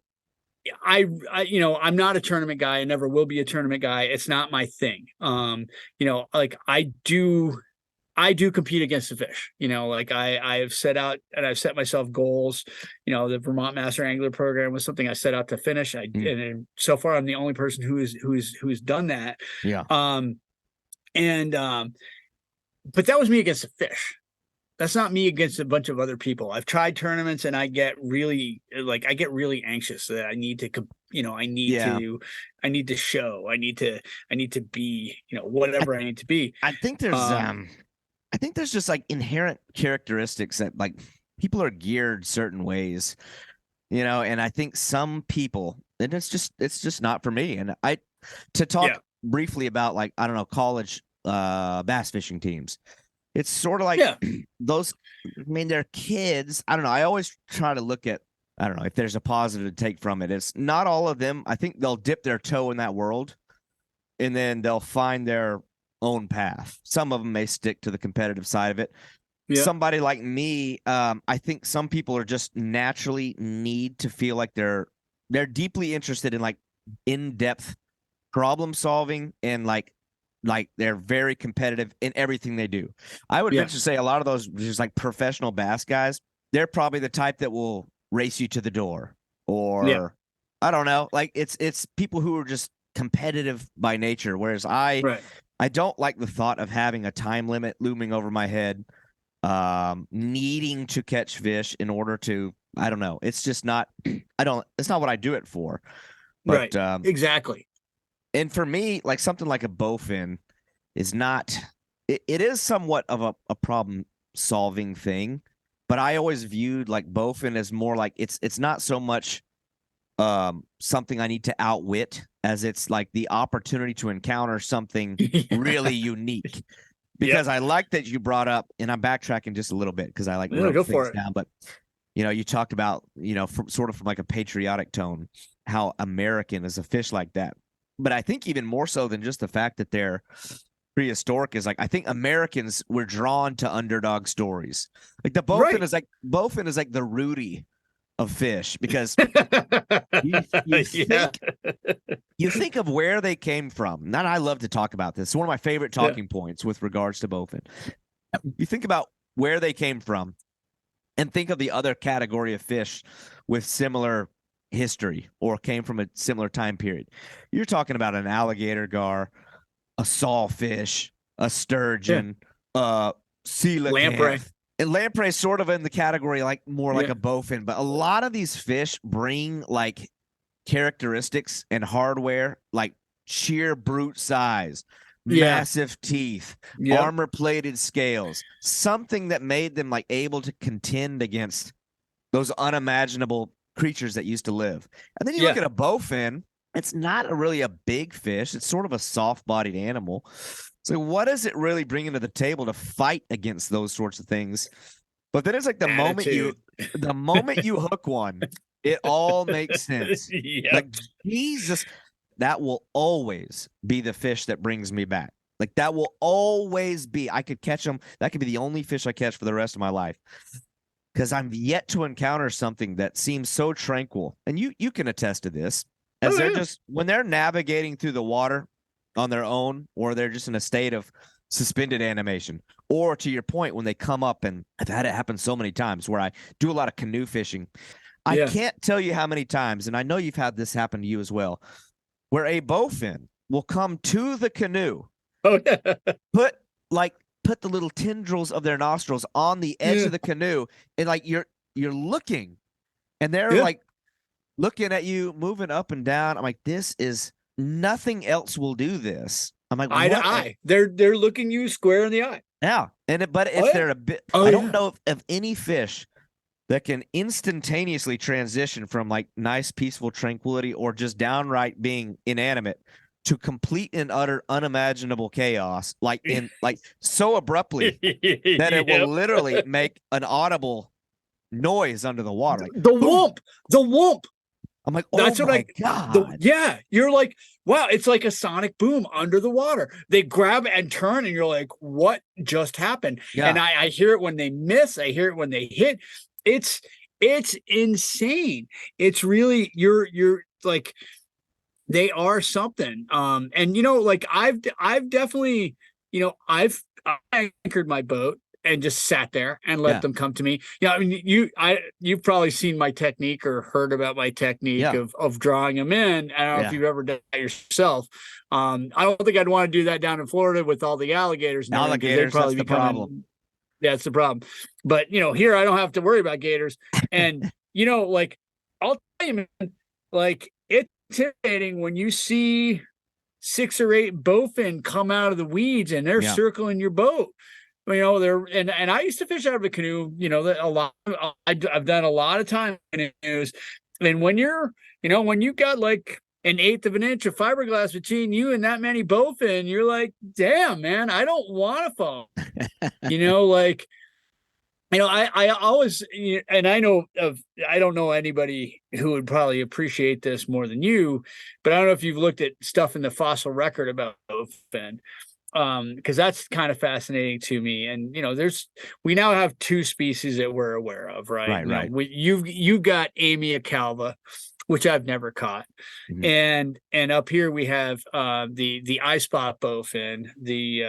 I'm not a tournament guy. I never will be a tournament guy. It's not my thing. Like I do compete against the fish. Like I have set out and I've set myself goals. The Vermont Master Angler Program was something I set out to finish. Mm. And so far I'm the only person who's done that. Yeah. Um, and but that was me against the fish. That's not me against a bunch of other people. I've tried tournaments and I get really anxious that I need to, Yeah. I need to show, I need to be, whatever I need to be. I think there's Um, I think there's just like inherent characteristics that like people are geared certain ways, and I think some people, and it's just not for me. And to talk briefly about, like, I don't know, college bass fishing teams. It's sort of like those, I mean, they're kids. I don't know. I always try to look at, I don't know if there's a positive to take from it. It's not all of them. I think they'll dip their toe in that world and then they'll find their own path. Some of them may stick to the competitive side of it. Yeah. Somebody like me, I think some people are just naturally need to feel like they're deeply interested in, like, in-depth problem solving, and like they're very competitive in everything they do. I would venture to say a lot of those just like professional bass guys, they're probably the type that will race you to the door, or I don't know, like it's people who are just competitive by nature. Whereas I don't like the thought of having a time limit looming over my head, needing to catch fish in order to, I don't know. It's just not, it's not what I do it for. But, exactly. And for me, like something like a bowfin is not, it is somewhat of a problem solving thing, but I always viewed like bowfin as more like it's not so much something I need to outwit as it's like the opportunity to encounter something really unique. Because I like that you brought up, and I'm backtracking just a little bit because I like wrote things down, but you talked about, from like a patriotic tone, how American is a fish like that. But I think even more so than just the fact that they're prehistoric is, like, I think Americans were drawn to underdog stories. Like the bowfin is like the Rudy of fish, because you think of where they came from. And I love to talk about this. It's one of my favorite talking points with regards to bowfin. You think about where they came from and think of the other category of fish with similar history or came from a similar time period. You're talking about an alligator gar, a sawfish, a sturgeon, coelacanth. Lamprey. And lamprey is sort of in the category like more like a bowfin, but a lot of these fish bring like characteristics and hardware, like sheer brute size, massive teeth, armor-plated scales, something that made them like able to contend against those unimaginable creatures that used to live. And then you look at a bowfin, it's not really a big fish. It's sort of a soft-bodied animal. So what does it really bring into the table to fight against those sorts of things? But then it's like the moment you hook one, it all makes sense. Like, Jesus, that will always be the fish that brings me back. Like, that will always be. I could catch them. That could be the only fish I catch for the rest of my life, because I'm yet to encounter something that seems so tranquil. And you can attest to this, as they're just, when they're navigating through the water on their own, or they're just in a state of suspended animation, or to your point, when they come up, and I've had it happen so many times where I do a lot of canoe fishing. I can't tell you how many times, and I know you've had this happen to you as well, where a bowfin will come to the canoe, put the little tendrils of their nostrils on the edge of the canoe, and like you're looking, and they're like looking at you, moving up and down. I'm like, this is, nothing else will do this. I'm like, eye to eye. They're looking you square in the eye. Yeah, but if they're a bit, I don't know of any fish that can instantaneously transition from like nice, peaceful tranquility or just downright being inanimate to complete and utter unimaginable chaos, like so abruptly that it will literally make an audible noise under the water. Like, the whoomp. I'm like, oh, that's my God. You're like, wow, it's like a sonic boom under the water. They grab and turn, and you're like, what just happened? Yeah. And I hear it when they miss. I hear it when they hit. It's insane. It's really, you're like, they are something. And like I've definitely, I've anchored my boat and just sat there and let them come to me. I mean, you've probably seen my technique or heard about my technique of drawing them in. I don't know if you've ever done that yourself. I don't think I'd want to do that down in Florida with all the alligators. Alligators, that's the problem. That's the problem. But here I don't have to worry about gators. And like, I'll tell you, man, like, it's intimidating when you see 6 or 8 bowfin come out of the weeds and they're circling your boat. you know, there, and I used to fish out of a canoe, you know, that a lot, I've done a lot of time in canoes. And when you're, you know, when you got like an eighth of an inch of fiberglass between you and that many bowfin, you're like, damn, man, I don't want to foam. You know, like, you know, I always, and I don't know anybody who would probably appreciate this more than you, but I don't know if you've looked at stuff in the fossil record about bowfin, because that's kind of fascinating to me. And, you know, we now have two species that we're aware of, right? Right, right. You've got Amia calva, which I've never caught. Mm-hmm. And up here we have the eye spot bowfin, the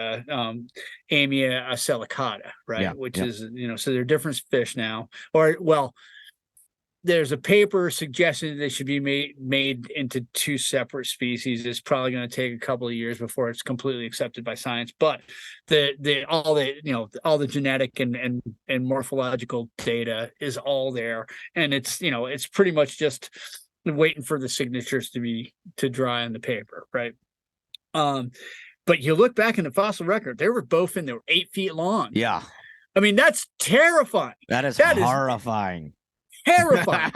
Amia silicata, right? Yeah, which is, you know, so they're different fish now. Or, well, there's a paper suggesting they should be made into two separate species. It's probably going to take a couple of years before it's completely accepted by science. But all the genetic and morphological data is all there, and it's, you know, it's pretty much just waiting for the signatures to dry on the paper, right? But you look back in the fossil record, there were bowfin that were 8 feet long. Yeah, I mean, that's terrifying. That is horrifying. Terrifying.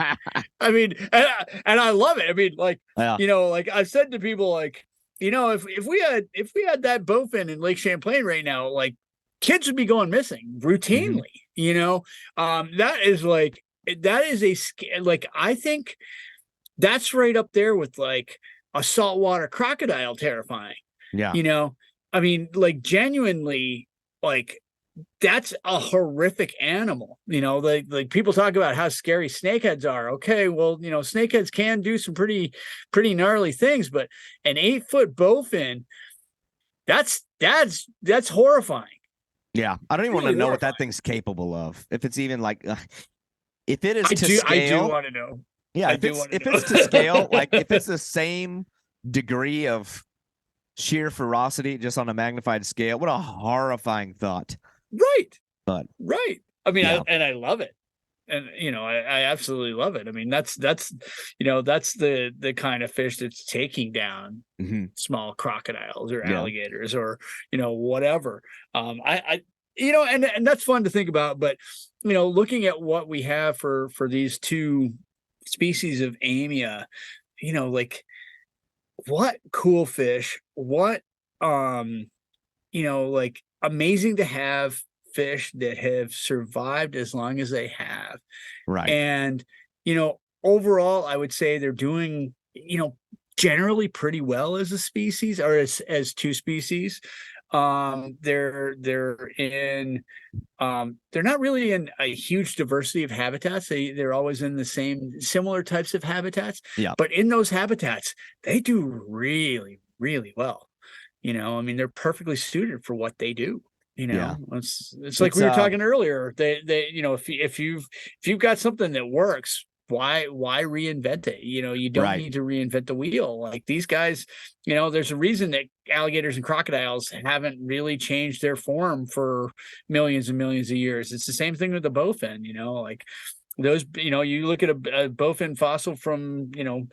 I mean, and I love it. I mean, like, you know, like I've said to people, like, you know, if we had that bowfin in Lake Champlain right now, like, kids would be going missing routinely. You know, that is I think that's right up there with like a saltwater crocodile terrifying. Yeah. You know, I mean, like, genuinely, like, that's a horrific animal. You know, like people talk about how scary snakeheads are. Okay, well, you know, snakeheads can do some pretty gnarly things, but an 8-foot bowfin, that's horrifying. Yeah, I don't even want to know what that thing's capable of. If it's even like, if it is scale, I do want to know. Yeah, if it's to scale, like if it's the same degree of sheer ferocity just on a magnified scale, what a horrifying thought. Right. But right. I mean, I love it. And, you know, I absolutely love it. I mean, that's, you know, that's the kind of fish that's taking down small crocodiles or alligators or, you know, whatever. You know, and that's fun to think about, but, you know, looking at what we have for these two species of Amia, you know, like, what cool fish, what, you know, like, amazing to have fish that have survived as long as they have. Right. And, you know, overall, I would say they're doing, you know, generally pretty well as a species, or as two species. They're in, they're not really in a huge diversity of habitats. They're always in the similar types of habitats. Yeah. But in those habitats, they do really, really well. You know, I mean, they're perfectly suited for what they do. You know, it's like we were talking earlier. They, you know, if you've got something that works, why reinvent it? You know, you don't need to reinvent the wheel. Like, these guys, you know, there's a reason that alligators and crocodiles haven't really changed their form for millions and millions of years. It's the same thing with the bowfin. You know, like, those, you know, you look at a bowfin fossil from, you know,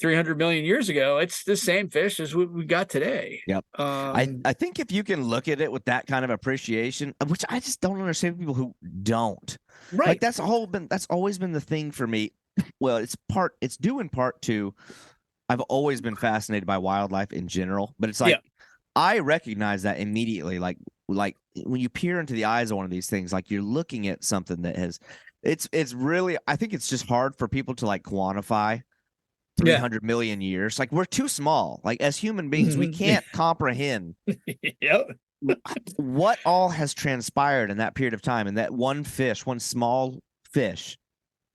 300 million years ago, it's the same fish as what we got today. Yep. I think if you can look at it with that kind of appreciation, which I just don't understand people who don't. Right. Like, that's always been the thing for me. Well, it's due in part to, I've always been fascinated by wildlife in general, but it's like, I recognize that immediately. Like when you peer into the eyes of one of these things, like, you're looking at something that has, it's really, I think it's just hard for people to like quantify 300 million years. Like, we're too small. Like, as human beings, we can't comprehend what all has transpired in that period of time. And that one small fish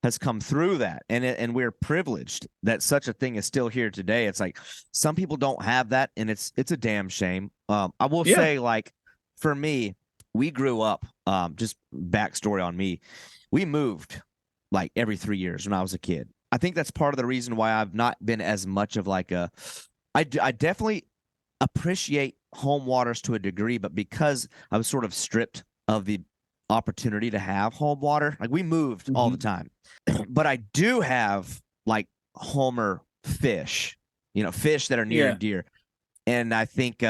has come through that. And we're privileged that such a thing is still here today. It's like, some people don't have that, and it's a damn shame. I will say, like, for me, we grew up, just backstory on me, we moved like every 3 years when I was a kid. I think that's part of the reason why I've not been as much of like I definitely appreciate home waters to a degree, but because I was sort of stripped of the opportunity to have home water, like, we moved all the time. But I do have like homer fish, you know, fish that are near and dear. And I think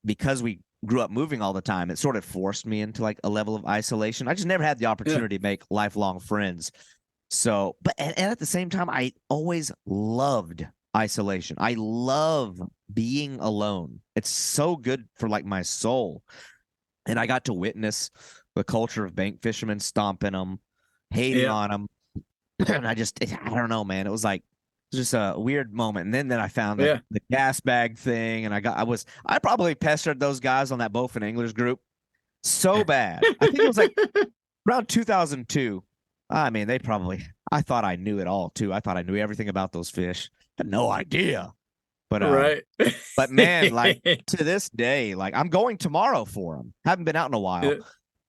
because we grew up moving all the time, it sort of forced me into like a level of isolation. I just never had the opportunity to make lifelong friends. So, but and at the same time, I always loved isolation. I love being alone. It's so good for like my soul. And I got to witness the culture of bank fishermen stomping them, hating on them. And I don't know, man. It was like just a weird moment. And then I found the gas bag thing, and I probably pestered those guys on that bowfin anglers group so bad. I think it was like around 2002. I mean, I thought I knew it all too. I thought I knew everything about those fish. Had no idea. But but man, like to this day, like I'm going tomorrow for them. Haven't been out in a while,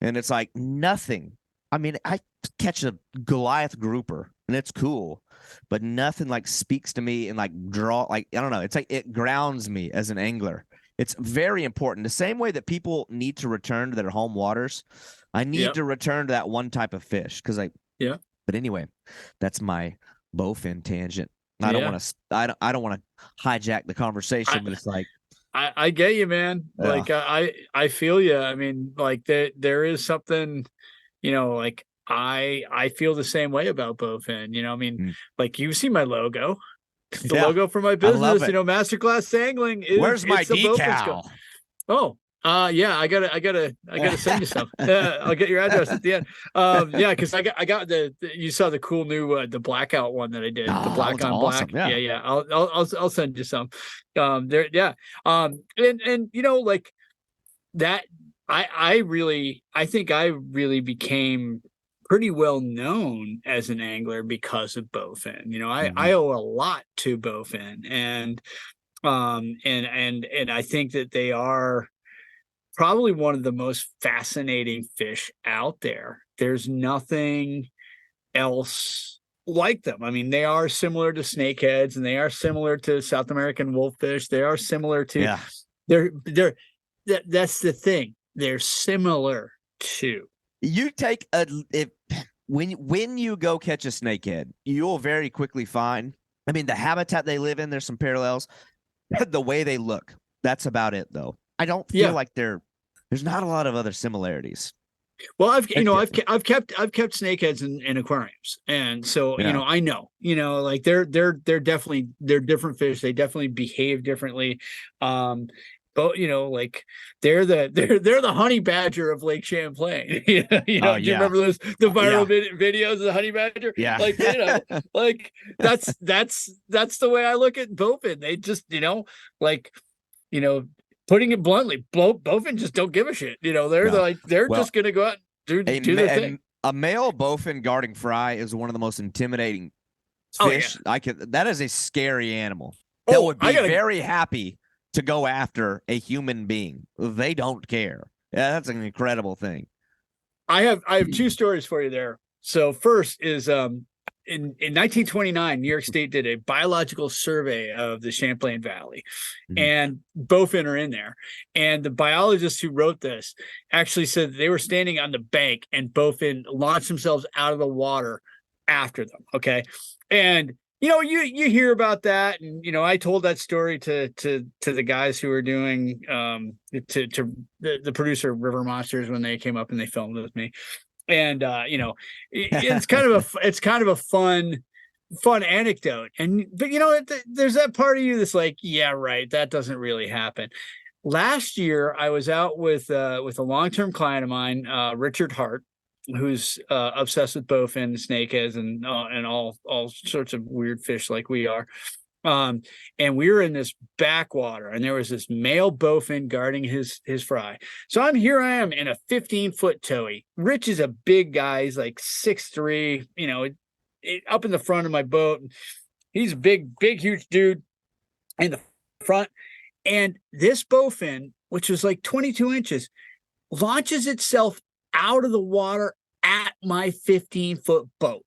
and it's like nothing. I mean, I catch a Goliath grouper, and it's cool, but nothing like speaks to me and like I don't know. It's like it grounds me as an angler. It's very important. The same way that people need to return to their home waters, I need to return to that one type of fish because But anyway, that's my bowfin tangent. I don't want to. I don't want to hijack the conversation, but it's like I get you, man. Like I feel you. I mean, like there is something, like I feel the same way about bowfin. I mean, like you see my logo, the logo for my business. Masterclass angling. Where's my decal? Oh. Yeah, I gotta send you some. I'll get your address at the end. Because I got you saw the cool new the blackout one that I did, the black on awesome. black. Yeah. I'll send you some. And like that. I think I really became pretty well known as an angler because of bowfin. I owe a lot to bowfin, and I think that they are probably one of the most fascinating fish out there. There's nothing else like them. I mean, they are similar to snakeheads, and they are similar to South American wolffish. They are similar to that's the thing. They're similar to. You take when you go catch a snakehead, you'll very quickly find, I mean, the habitat they live in, there's some parallels. The way they look, that's about it though. I don't feel like there's not a lot of other similarities. Well, I've kept snakeheads in aquariums, and so I know like they're different fish. They definitely behave differently, but like they're the honey badger of Lake Champlain. Do you remember the viral videos of the honey badger? Yeah, like like that's the way I look at bowfin. They just putting it bluntly, bowfin just don't give a shit. They're just gonna go out and do their thing. A male bowfin guarding fry is one of the most intimidating fish. That is a scary animal that would be very happy to go after a human being. They don't care. Yeah, that's an incredible thing. I have two stories for you there. So first is in 1929, New York State did a biological survey of the Champlain Valley, and bowfin are in there. And the biologists who wrote this actually said they were standing on the bank and bowfin launched themselves out of the water after them. Okay. And, you hear about that. And, I told that story to the guys who were doing, to the producer of River Monsters when they came up and they filmed with me. And it's kind of a fun anecdote. But there's that part of you that's like, yeah, right, that doesn't really happen. Last year I was out with a long-term client of mine, Richard Hart, who's obsessed with bowfin, snakeheads, and all sorts of weird fish like we are. And we were in this backwater, and there was this male bowfin guarding his fry. So I am in a 15-foot towee. Rich is a big guy. He's like 6'3", up in the front of my boat. He's a big, huge dude in the front. And this bowfin, which was like 22 inches, launches itself out of the water at my 15-foot boat.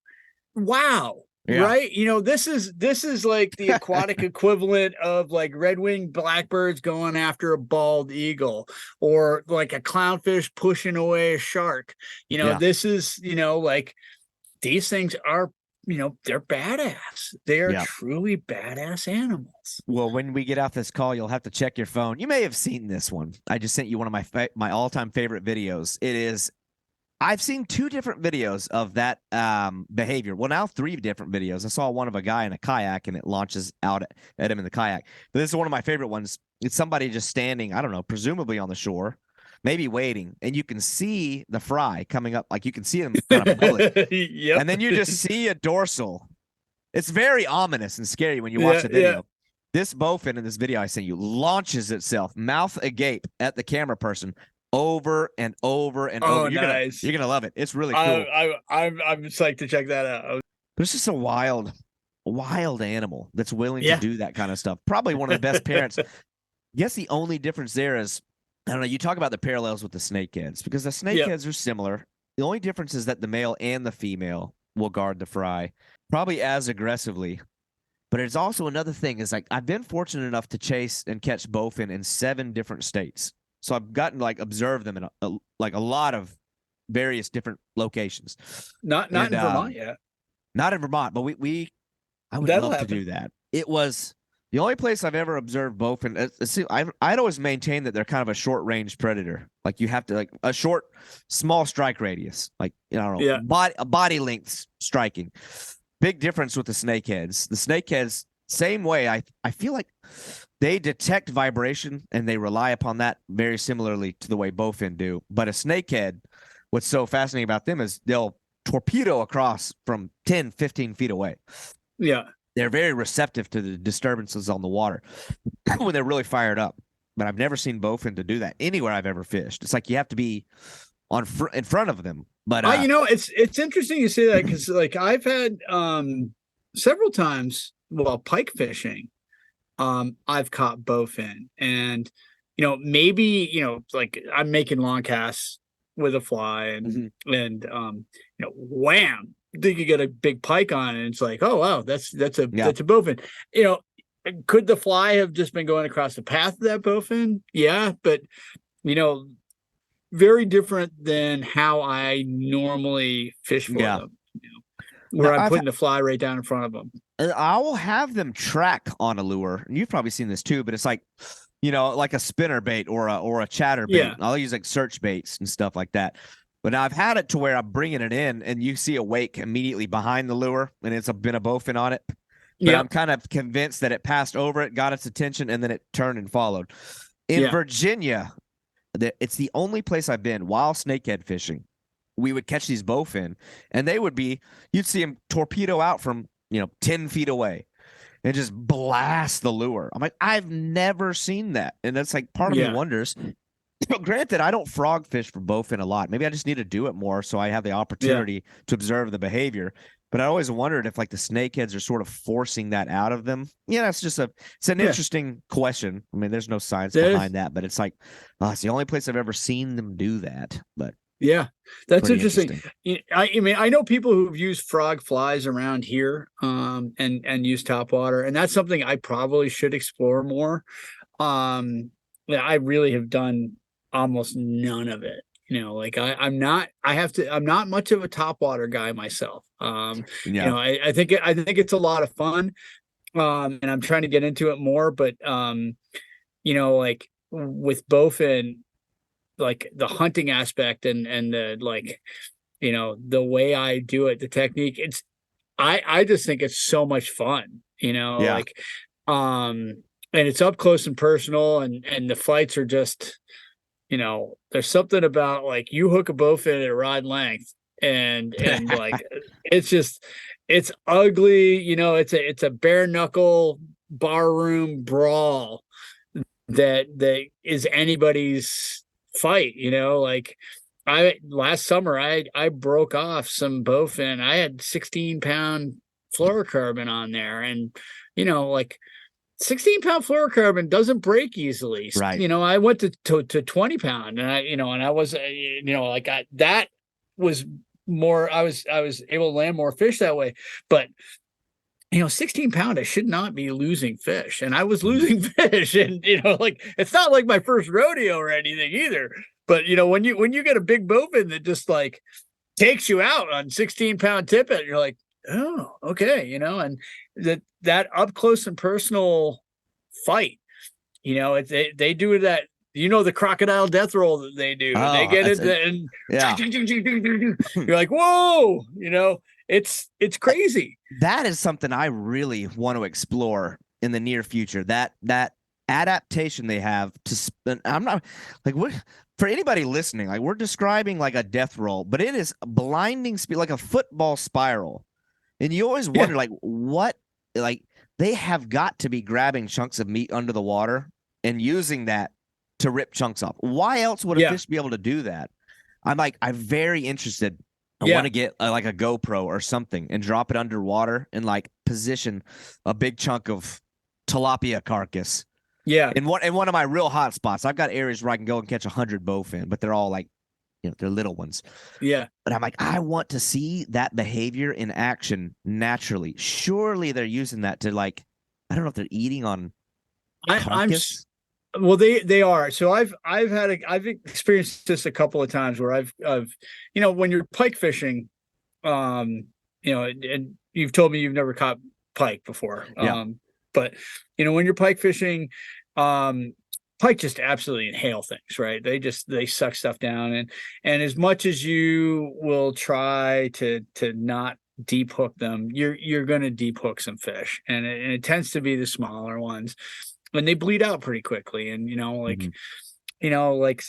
Wow. Yeah. Right. This is like the aquatic equivalent of like red-winged blackbirds going after a bald eagle, or like a clownfish pushing away a shark. This is, like these things are they're badass. They are Yeah. truly badass animals. Well, when we get off this call, you'll have to check your phone. You may have seen this one. I just sent you one of my all-time favorite videos. I've seen 2 different videos of that behavior. Well, now 3 different videos. I saw one of a guy in a kayak, and it launches out at him in the kayak. But this is one of my favorite ones. It's somebody just standing, I don't know, presumably on the shore, maybe waiting, and you can see the fry coming up. Like, you can see him kind of pull it. Yep. And then you just see a dorsal. It's very ominous and scary when you watch the video. Yeah. This bowfin in this video I sent you launches itself, mouth agape, at the camera person over and over and over. Nice. You're gonna love it. It's really cool. I'm psyched to check that out. But it's just a wild animal that's willing to do that kind of stuff. Probably one of the best parents. I guess the only difference there is, I don't know, you talk about the parallels with the snakeheads, because the snakeheads are similar. The only difference is that the male and the female will guard the fry probably as aggressively. But it's also another thing is, like, I've been fortunate enough to chase and catch bowfin in 7 different states. So I've gotten to, like, observe them in a lot of various different locations. Not in Vermont yet. Not in Vermont, but I would love to do that. It was the only place I've ever observed bowfin. I'd always maintain that they're kind of a short range predator. Like, you have to, like, a small strike radius, like, I don't know, a body length striking. Big difference with the snakeheads. The snakeheads, same way. I feel like they detect vibration and they rely upon that very similarly to the way bowfin do. But a snakehead, what's so fascinating about them is they'll torpedo across from 10, 15 feet away. Yeah. They're very receptive to the disturbances on the water when they're really fired up. But I've never seen bowfin to do that anywhere I've ever fished. It's like you have to be in front of them. But it's interesting you say that, because, like, I've had several times while pike fishing, I've caught bowfin, and maybe like, I'm making long casts with a fly, and wham, think you get a big pike on, and it's like, oh wow, that's a bowfin. Could the fly have just been going across the path of that bowfin? Yeah, but very different than how I normally fish for them, where I'm putting the fly right down in front of them. I will have them track on a lure. You've probably seen this too, but it's like, like a spinner bait or a chatter bait. Yeah. I'll use, like, search baits and stuff like that. But now I've had it to where I'm bringing it in, and you see a wake immediately behind the lure, and it's been a bowfin on it. But I'm kind of convinced that it passed over it, got its attention, and then it turned and followed. In Virginia, it's the only place I've been while snakehead fishing. We would catch these bowfin, and you'd see them torpedo out from 10 feet away and just blast the lure. I'm like, I've never seen that. And that's like, part of me wonders. Granted, I don't frog fish for bowfin a lot. Maybe I just need to do it more so I have the opportunity to observe the behavior. But I always wondered if, like, the snakeheads are sort of forcing that out of them. Yeah, it's an interesting question. I mean, there's no science behind that, but it's like, it's the only place I've ever seen them do that. But yeah, that's interesting. I mean, I know people who've used frog flies around here, and use topwater, and that's something I probably should explore more. I really have done almost none of it. Like, I'm not much of a topwater guy myself. I think it's a lot of fun. And I'm trying to get into it more, but like, with bowfin, like, the hunting aspect and the, like, the way I do it, the technique, I just think it's so much fun, like, and it's up close and personal, and the fights are just, there's something about, like, you hook a bowfin at rod length, and like, it's ugly, it's a bare knuckle barroom brawl that is anybody's fight, like, last summer I broke off some bowfin. I had 16-pound fluorocarbon on there, and like, 16-pound fluorocarbon doesn't break easily. Right. I went to 20-pound, and I was, like, that was more, I was able to land more fish that way. But 16-pound, I should not be losing fish, and I was losing fish, and like, it's not like my first rodeo or anything either. But when you get a big bowfin that just, like, takes you out on 16-pound tippet, you're like, oh, okay, you know, and that up close and personal fight, you know, they do that. You know, the crocodile death roll that they do. They Oh, get into and yeah. you're like, whoa, you know, it's crazy. That is something I really want to explore in the near future. That adaptation they have to spend. I'm not like what for anybody listening. Like we're describing like a death roll, but it is blinding speed, like a football spiral. And you always wonder, like, what, like they have got to be grabbing chunks of meat under the water and using that to rip chunks off. Why else would a fish be able to do that? I'm very interested. I want to get like a GoPro or something and drop it underwater and like position a big chunk of tilapia carcass. Yeah. In one of my real hot spots, I've got areas where I can go and catch 100 bowfin, but they're all like, you know, they're little ones. Yeah. But I'm like, I want to see that behavior in action naturally. Surely they're using that to like, I don't know if they're eating on carcass. Well, they are. So I've experienced this a couple of times where I've you know, when you're pike fishing, you know, and you've told me you've never caught pike before. Yeah. But you know, when you're pike fishing, pike just absolutely inhale things, right? They suck stuff down, and as much as you will try to not deep hook them, you're going to deep hook some fish, and it tends to be the smaller ones. And they bleed out pretty quickly. And, you know, like, you know, like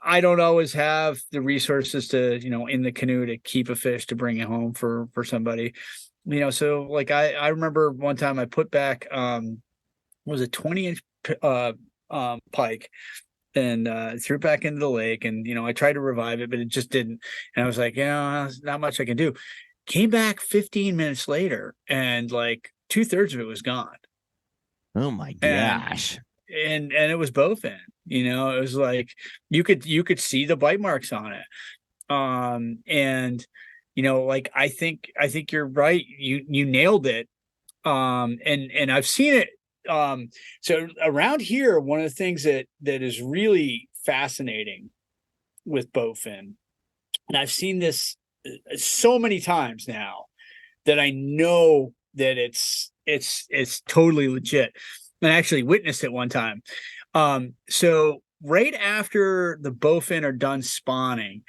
I don't always have the resources to, you know, in the canoe to keep a fish to bring it home for somebody, you know. So like, I remember one time I put back, was a 20-inch pike and threw it back into the lake. And, you know, I tried to revive it, but it just didn't. And I was like, you know, there's not much I can do. Came back 15 minutes later and like 2/3 of it was gone. Oh my gosh. And it was bowfin, you know, it was like you could see the bite marks on it. And you know, like I think you're right. You nailed it. And I've seen it. So around here, one of the things that is really fascinating with bowfin, and I've seen this so many times now that I know that it's totally legit. And I actually witnessed it one time. So right after the bowfin are done spawning,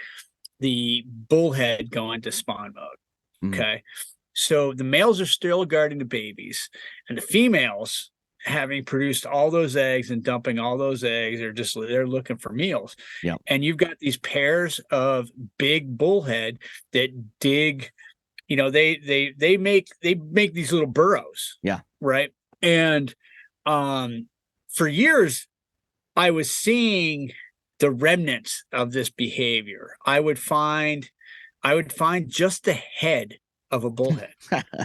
the bullhead go into spawn mode. Okay. So the males are still guarding the babies, and the females, having produced all those eggs and dumping all those eggs, they're looking for meals. Yeah. And you've got these pairs of big bullhead that dig, you know, they make these little burrows. Yeah. Right. And for years I was seeing the remnants of this behavior. I would find just the head of a bullhead.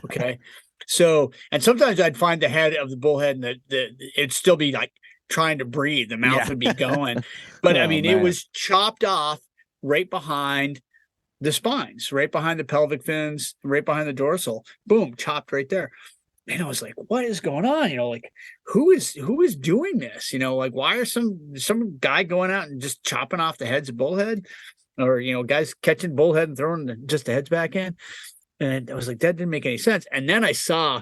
Okay. So, and sometimes I'd find the head of the bullhead and it'd still be like trying to breathe. The mouth would be going, but I mean, it was chopped off right behind the spines, right behind the pelvic fins, right behind the dorsal, boom, chopped right there. And I was like, what is going on? You know, like who is doing this? You know, like why are some guy going out and just chopping off the heads of bullhead, or, you know, guys catching bullhead and throwing just the heads back in? And I was like, that didn't make any sense. And then I saw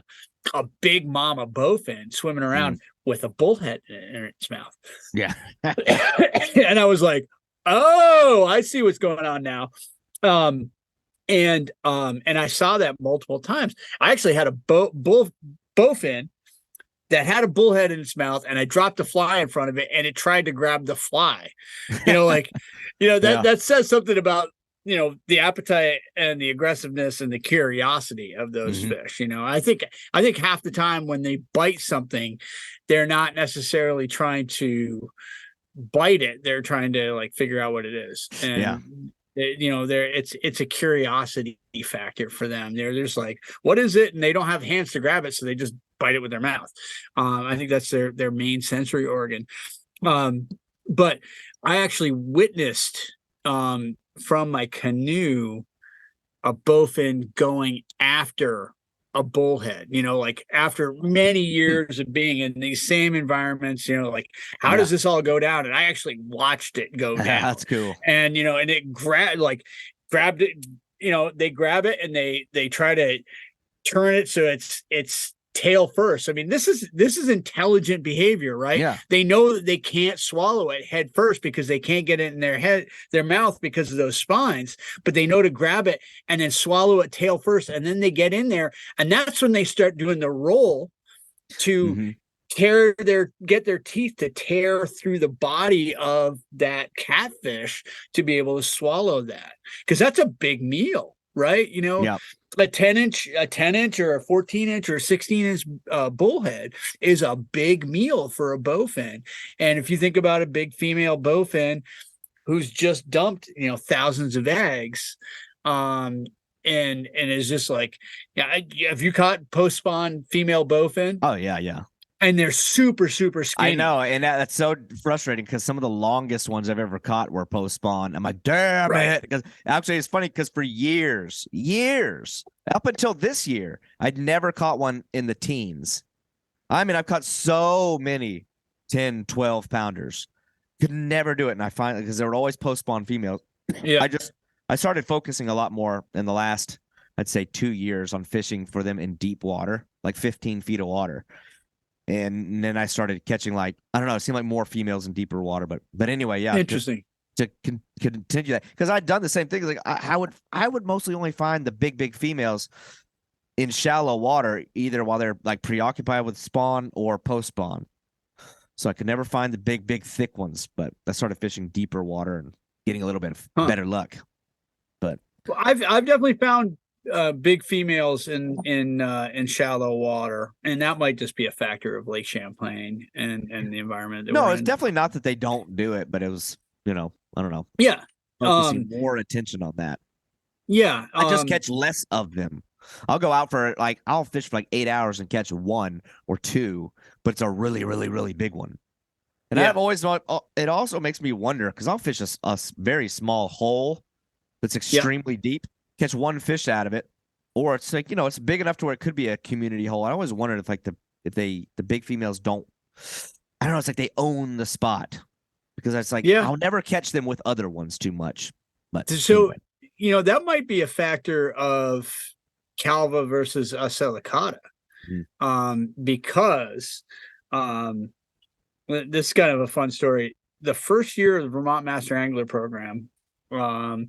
a big mama bowfin swimming around with a bullhead in its mouth. Yeah. And I was like, oh, I see what's going on now. And I saw that multiple times. I actually had a bowfin that had a bullhead in its mouth, and I dropped a fly in front of it and it tried to grab the fly. You know, like, you know, that says something about, you know, the appetite and the aggressiveness and the curiosity of those fish. You know, I think half the time when they bite something, they're not necessarily trying to bite it. They're trying to like figure out what it is. And you know, it's a curiosity factor for them. They're just like, what is it? And they don't have hands to grab it, so they just bite it with their mouth. I think that's their main sensory organ. But I actually witnessed from my canoe a bowfin going after a bullhead, you know, like after many years of being in these same environments, you know, like how does this all go down? And I actually watched it go down. That's cool. And, you know, and it grabbed it, they grab it and they try to turn it so it's tail first. I mean, this is intelligent behavior, right? Yeah. They know that they can't swallow it head first because they can't get it in their mouth because of those spines, but they know to grab it and then swallow it tail first, and then they get in there, and that's when they start doing the roll to get their teeth to tear through the body of that catfish to be able to swallow that, because that's a big meal, right? Yeah. A 10-inch or a 14-inch or a 16-inch bullhead is a big meal for a bowfin. And if you think about a big female bowfin who's just dumped, thousands of eggs, and is just like, have you caught post-spawn female bowfin? Oh yeah. And they're super, super skinny. I know, and that's so frustrating because some of the longest ones I've ever caught were post-spawn. I'm like, damn it. Because actually, it's funny because for years, up until this year, I'd never caught one in the teens. I mean, I've caught so many 10, 12 pounders. Could never do it. And I finally, because there were always post-spawn females. Yeah. I started focusing a lot more in the last, I'd say 2 years on fishing for them in deep water, like 15 feet of water. And then I started catching, like, I don't know, it seemed like more females in deeper water, but anyway, yeah. Interesting. To continue that, because I'd done the same thing. Like I would mostly only find the big females in shallow water, either while they're like preoccupied with spawn or post spawn. So I could never find the big thick ones. But I started fishing deeper water and getting a little bit of better luck. But I've definitely found big females in shallow water, and that might just be a factor of Lake Champlain and the environment that no, it's definitely not that they don't do it, but it was, I don't know. Yeah. See more attention on that. Yeah. I just catch less of them. I'll go out for I'll fish for like 8 hours and catch one or two, but it's a really big one. And I've always thought, it also makes me wonder, because I'll fish a very small hole that's extremely deep, catch one fish out of it, or it's like, it's big enough to where it could be a community hole. I always wondered if the big females don't, I don't know, it's like they own the spot, because it's like, I'll never catch them with other ones too much. But so anyway. That might be a factor of Calva versus Silicata, because this is kind of a fun story. The first year of the Vermont Master Angler Program, the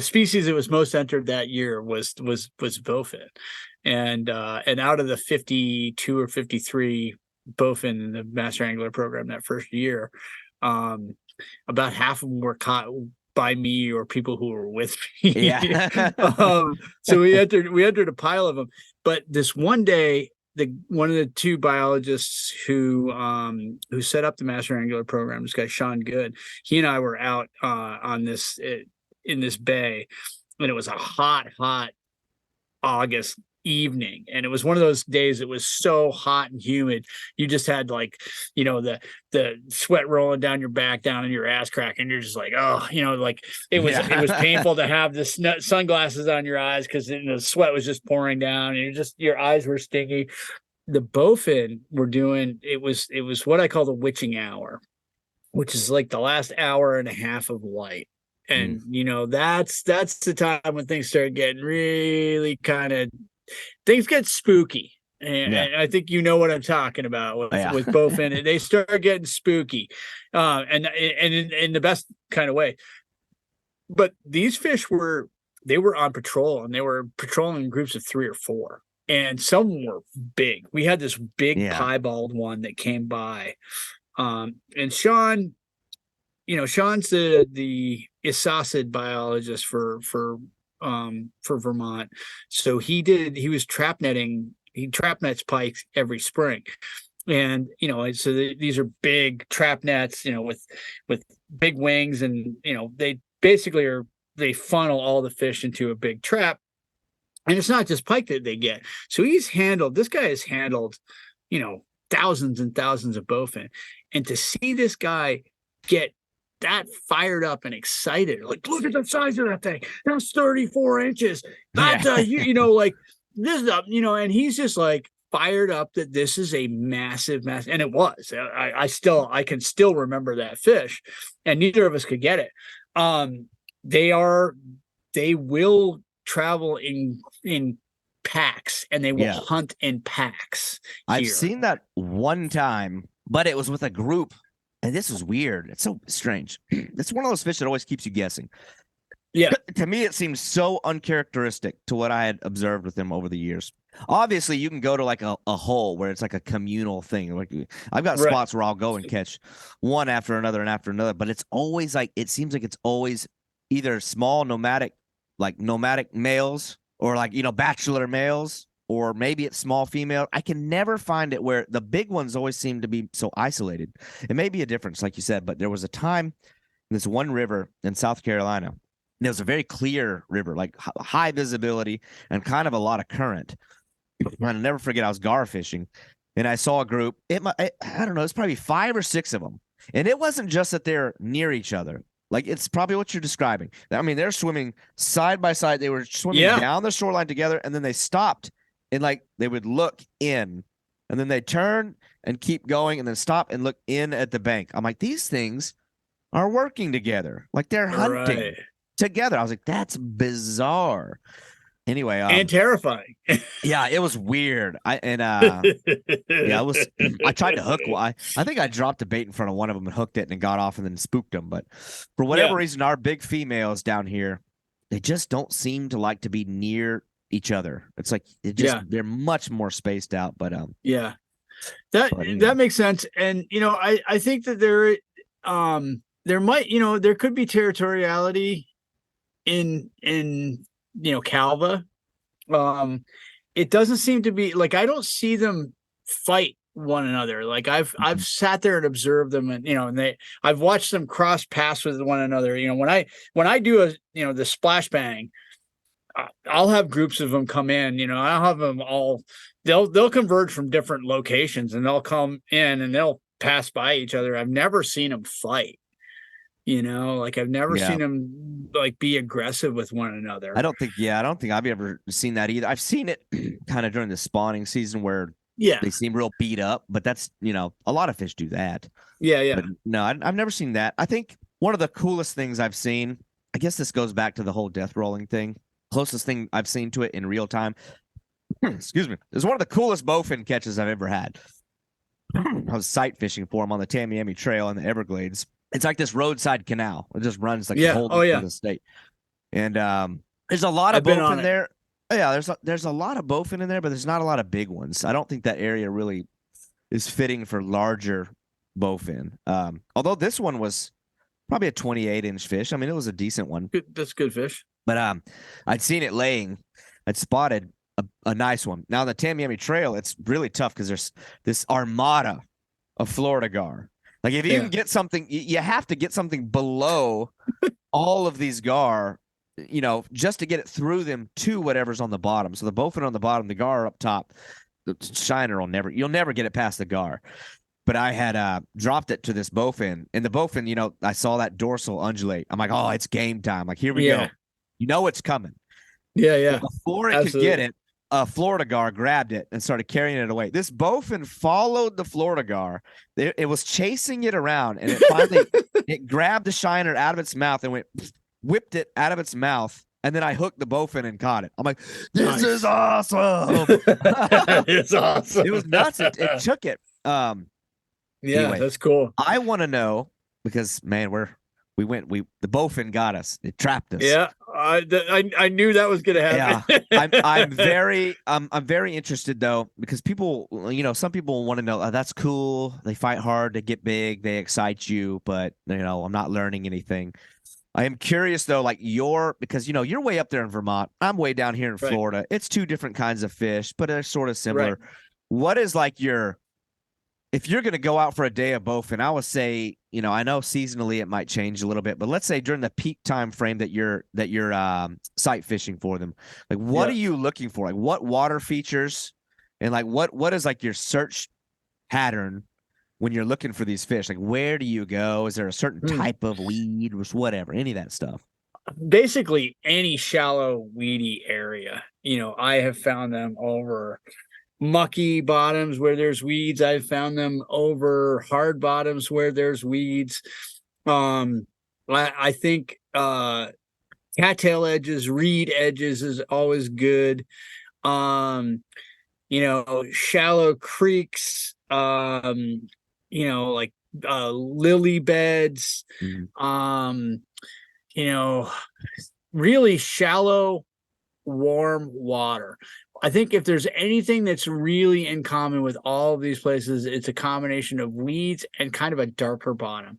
species that was most entered that year was bowfin, and out of the 52 or 53 bowfin in the Master Angler Program that first year, about half of them were caught by me or people who were with me. Yeah. So we entered a pile of them. But this one day, one of the two biologists who set up the Master Angler Program, this guy Sean Good, he and I were out in this bay, and it was a hot August evening, and it was one of those days that was so hot and humid, you just had the sweat rolling down your back, down in your ass crack, and you're just like, it was painful to have the sunglasses on your eyes because the sweat was just pouring down, and your eyes were stingy. The bowfin were doing it was what I call the witching hour, which is like the last hour and a half of light. And that's the time when things start getting really things get spooky. And I think you know what I'm talking about with bowfin. They start getting spooky, and in the best kind of way. But these fish were on patrol, and they were patrolling in groups of 3 or 4, and some were big. We had this big piebald one that came by, and Sean, Sean's the associate biologist for Vermont. So he was trap netting. He trap nets pike every spring. And, so these are big trap nets, with big wings, and, they basically they funnel all the fish into a big trap. And it's not just pike that they get. So this guy has handled, thousands and thousands of bowfin. And to see this guy get that fired up and excited, like, look at the size of that thing. That's 34 inches. That's this is and he's just like fired up that this is a massive, and it was. I can still remember that fish, and neither of us could get it. they will travel in packs, and they will hunt in packs here. I've seen that one time, but it was with a group, and this was weird. It's so strange. It's one of those fish that always keeps you guessing. Yeah. To me, it seems so uncharacteristic to what I had observed with them over the years. Obviously, you can go to like a hole where it's like a communal thing. Like I've got spots where I'll go and catch one after another and after another, but it's always like, it seems like it's always either small nomadic males, or like, bachelor males, or maybe it's small female. I can never find it where the big ones always seem to be so isolated. It may be a difference, like you said, but there was a time in this one river in South Carolina. And it was a very clear river, like high visibility and kind of a lot of current. I'll never forget, I was gar fishing, and I saw a group. I don't know, it's probably 5 or 6 of them. And it wasn't just that they're near each other. Like, it's probably what you're describing. I mean, they're swimming side by side. They were swimming down the shoreline together, and then they stopped, and like they would look in, and then they turn and keep going, and then stop and look in at the bank. I'm like, these things are working together. Like, they're hunting together. I was like, that's bizarre. Anyway, and terrifying. Yeah, it was weird. I tried to hook one. I think I dropped a bait in front of one of them and hooked it and got off and then spooked them. But for whatever reason, our big females down here, they just don't seem to like to be near each other. It's like they're much more spaced out. But that makes sense. And I think that there might, there could be territoriality in Calva. It doesn't seem to be like, I don't see them fight one another. Like I've sat there and observed them, and I've watched them cross paths with one another. When I do the splash bang, I'll have groups of them come in. I'll have them all. They'll converge from different locations, and they'll come in and they'll pass by each other. I've never seen them fight. Like I've never seen them like be aggressive with one another. I don't think I've ever seen that either. I've seen it kind of during the spawning season where they seem real beat up, but that's, a lot of fish do that. Yeah. But no, I've never seen that. I think one of the coolest things I've seen, I guess this goes back to the whole death rolling thing. Closest thing I've seen to it in real time, excuse me, is one of the coolest bowfin catches I've ever had. I was sight fishing for him on the Tamiami Trail in the Everglades. It's like this roadside canal. It just runs like the whole of the state. And there's a lot of bowfin there. Yeah, there's a lot of bowfin in there, but there's not a lot of big ones. I don't think that area really is fitting for larger bowfin. Although this one was probably a 28-inch fish. I mean, it was a decent one. That's good fish. But I'd seen it laying. I'd spotted a nice one. Now, the Tamiami Trail, it's really tough because there's this armada of Florida gar. Like, if you can get something, you have to get something below all of these gar, just to get it through them to whatever's on the bottom. So the bowfin on the bottom, the gar up top, the shiner you'll never get it past the gar. But I had dropped it to this bowfin, and the bowfin, I saw that dorsal undulate. I'm like, oh, it's game time. Like, here we go. It's coming. Yeah. But before it could get it, a Florida gar grabbed it and started carrying it away. This bowfin followed the Florida gar. It was chasing it around, and it finally it grabbed the shiner out of its mouth and whipped it out of its mouth. And then I hooked the bowfin and caught it. I'm like, this is awesome. It's awesome. It was nuts. It took it. Anyway, that's cool. I want to know, because man, the bowfin got us. It trapped us. Yeah, I knew that was going to happen. Yeah, I'm very interested though, because people, some people want to know, oh, that's cool. They fight hard, they get big, they excite you, but I'm not learning anything. I am curious though, like because you're way up there in Vermont. I'm way down here in Florida. It's two different kinds of fish, but they're sort of similar. Right. What is like if you're going to go out for a day of bowfin, I would say, I know seasonally it might change a little bit, but let's say during the peak time frame that you're sight fishing for them, like what are you looking for? Like what water features, and like what is like your search pattern when you're looking for these fish? Like, where do you go? Is there a certain type of weed or whatever, any of that stuff? Basically any shallow weedy area. I have found them over mucky bottoms where there's weeds. I've found them over hard bottoms where there's weeds. I think cattail edges, reed edges is always good. Shallow creeks, like lily beds, Mhm. um, you know, really shallow, warm water. I think if there's anything that's really in common with all of these places, it's a combination of weeds and kind of a darker bottom.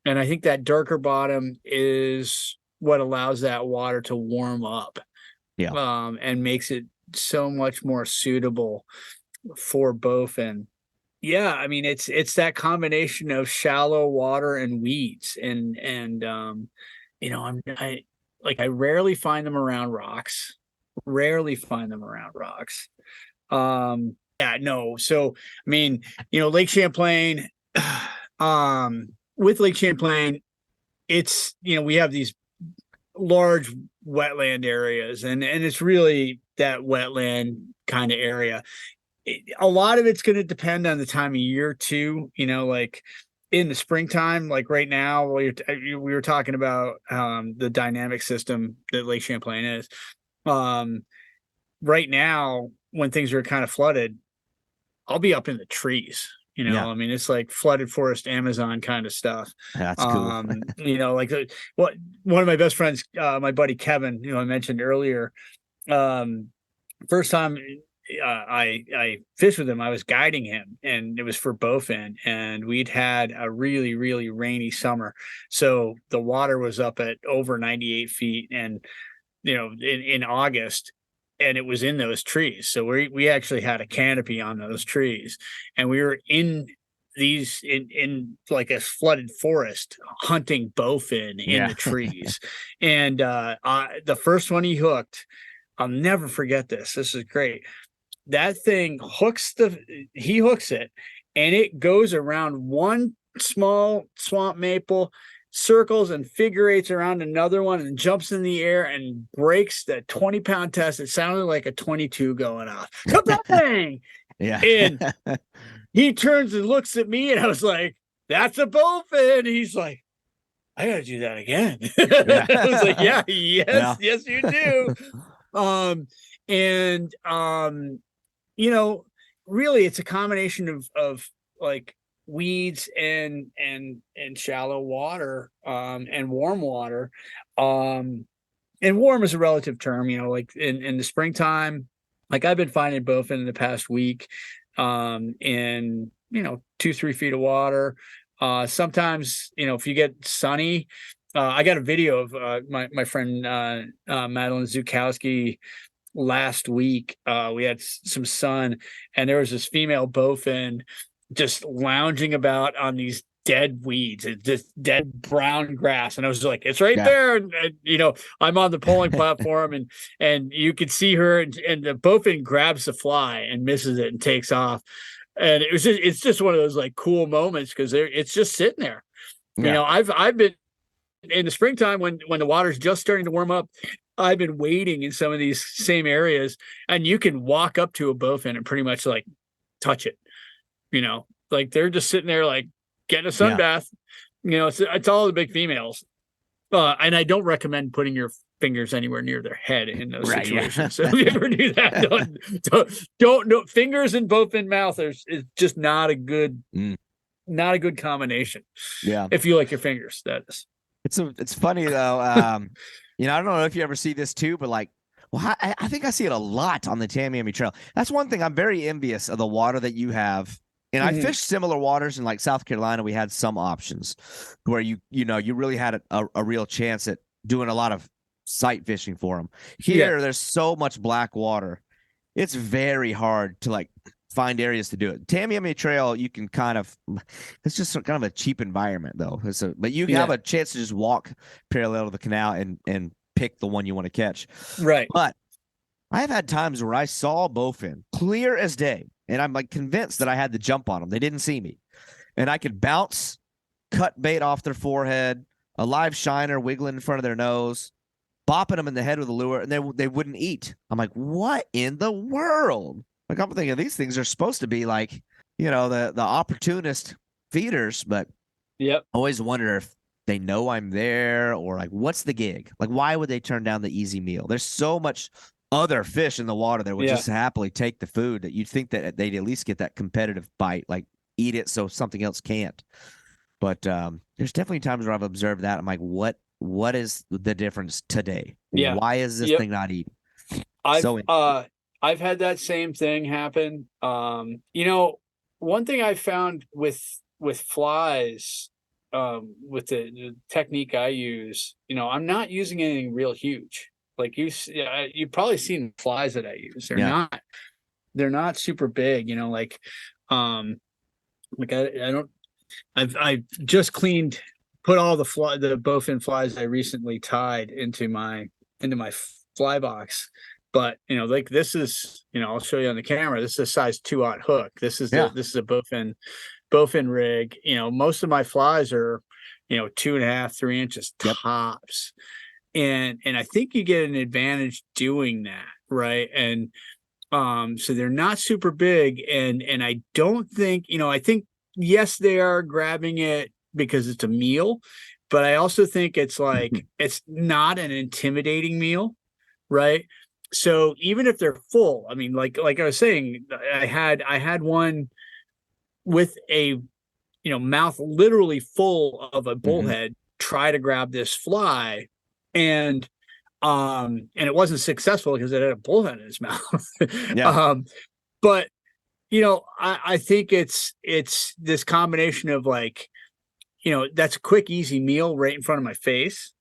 And I think that darker bottom is what allows that water to warm up, Yeah. and makes it so much more suitable for bowfin. Yeah, I mean it's that combination of shallow water and weeds, I rarely find them around rocks. Rarely find them around rocks. Yeah, no. So I mean, Lake Champlain, with Lake Champlain, it's we have these large wetland areas, and it's really that wetland kind of area. A lot of it's going to depend on the time of year too. Like in the springtime, like right now, we were talking about the dynamic system that Lake Champlain is. Right now, when things are kind of flooded, I'll be up in the trees. Yeah. I mean, it's like flooded forest Amazon kind of stuff. That's cool. What one of my best friends, my buddy Kevin, I mentioned earlier, first time I fished with him, I was guiding him, and it was for bowfin, and we'd had a really, really rainy summer. So the water was up at over 98 feet, and in August, and it was in those trees. So we actually had a canopy on those trees, and we were in like a flooded forest hunting bowfin in the trees. And the first one he hooked, I'll never forget this. This is great. That thing he hooks it, and it goes around one small swamp maple, circles and figure eights around another one, and jumps in the air and breaks the 20-pound test. It sounded like a 22 going off. Bang! Yeah. And he turns and looks at me, and I was like, "That's a bowfin." He's like, "I gotta do that again." Yeah. I was like, yes, you do. Really, it's a combination of like weeds and shallow water, and warm water. And warm is a relative term, like in the springtime, like I've been finding bowfin in the past week, in 2-3 feet of water. Sometimes, if you get sunny, I got a video of my friend Madeline Zukowski last week. We had some sun, and there was this female bowfin just lounging about on these dead weeds. It's just dead brown grass, and I was like, "It's right there." And I'm on the polling platform, and you could see her, and the bowfin grabs the fly and misses it and takes off. And it's just one of those like cool moments, because it's just sitting there. I've been in the springtime when the water's just starting to warm up. I've been waiting in some of these same areas, and you can walk up to a bowfin and pretty much like touch it. Like they're just sitting there like getting a sunbath. It's all the big females. And I don't recommend putting your fingers anywhere near their head in those situations. So if you ever do that, don't fingers in bowfin mouth is just not a good combination. Yeah. If you like your fingers, that is. It's funny though. I don't know if you ever see this too, but I think I see it a lot on the Tamiami Trail. That's one thing I'm very envious of, the water that you have. And I fished similar waters in like South Carolina. We had some options where you really had a real chance at doing a lot of sight fishing for them. Here, there's so much black water. It's very hard to like find areas to do it. Tamiami Trail, you can it's just kind of a cheap environment though. But you have a chance to just walk parallel to the canal and pick the one you want to catch. Right. But I've had times where I saw bowfin clear as day, and I'm like convinced that I had the jump on them. They didn't see me, and I could bounce, cut bait off their forehead, a live shiner wiggling in front of their nose, bopping them in the head with a lure, and they wouldn't eat. I'm like, what in the world? Like, I'm thinking these things are supposed to be like, the opportunist feeders, but I always wonder they know I'm there, or like, what's the gig? Like, why would they turn down the easy meal? There's so much other fish in the water that would just happily take the food, that you'd think that they'd at least get that competitive bite, like eat it so something else can't. But there's definitely times where I've observed that. I'm like, what is the difference today? Yeah. Why is this thing not eating? I've had that same thing happen. You know, one thing I found with flies, with the technique I use, you know, I'm not using anything real huge. Like you've probably seen flies that I use. They're not super big, you know, like I don't, I've just put all the bowfin flies I recently tied into my fly box. But you know, like this is, you know, I'll show you on the camera. This is a size 2/0 hook. This is a bowfin rig. You know, most of my flies are, you know, 2.5, 3 inches tops. And I think you get an advantage doing that, right? And so they're not super big, and I don't think, you know, I think yes, they are grabbing it because it's a meal, but I also think it's like it's not an intimidating meal, right? So even if they're full, I mean, like I was saying, I had one with a, you know, mouth literally full of a bullhead try to grab this fly, and it wasn't successful because it had a bullhead in its mouth. But you know, I think it's this combination of like, you know, that's a quick, easy meal right in front of my face,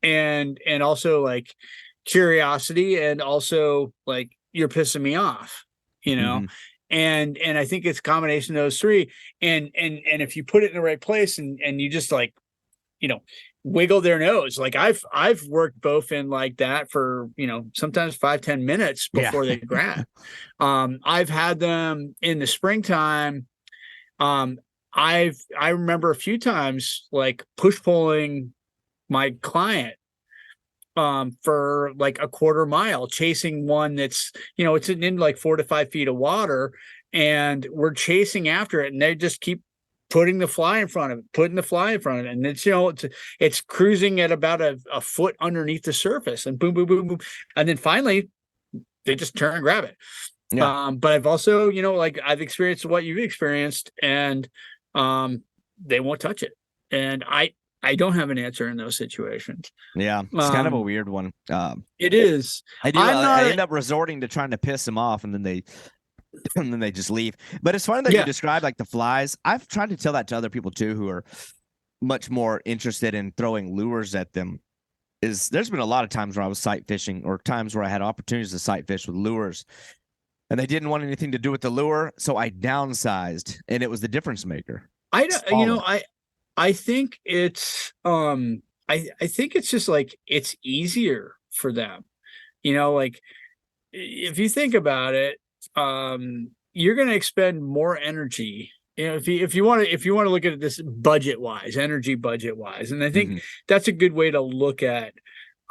and also like curiosity, and also like you're pissing me off, you know. And I think it's a combination of those three. And if you put it in the right place, and you just like, you know, wiggle their nose. Like I've worked bowfin like that for, you know, sometimes 5-10 minutes before they grab. I've had them in the springtime. I remember a few times like push pulling my client for like a 1/4 mile, chasing one that's, you know, it's in like 4 to 5 feet of water, and we're chasing after it, and they just keep putting the fly in front of it, and it's, you know, it's cruising at about a foot underneath the surface, and boom, boom, boom, boom, and then finally they just turn and grab it. But I've also, you know, like I've experienced what you've experienced, and they won't touch it, and I don't have an answer in those situations. Yeah, it's kind of a weird one. It is. I end up resorting to trying to piss them off, and then they just leave. But it's funny that you describe like the flies. I've tried to tell that to other people too, who are much more interested in throwing lures at them. There's been a lot of times where I was sight fishing, or times where I had opportunities to sight fish with lures, and they didn't want anything to do with the lure, so I downsized, and it was the difference maker. I think it's I think it's just like it's easier for them. You know, like if you think about it, you're going to expend more energy. You know, if you want to look at this energy budget wise, and I think that's a good way to look at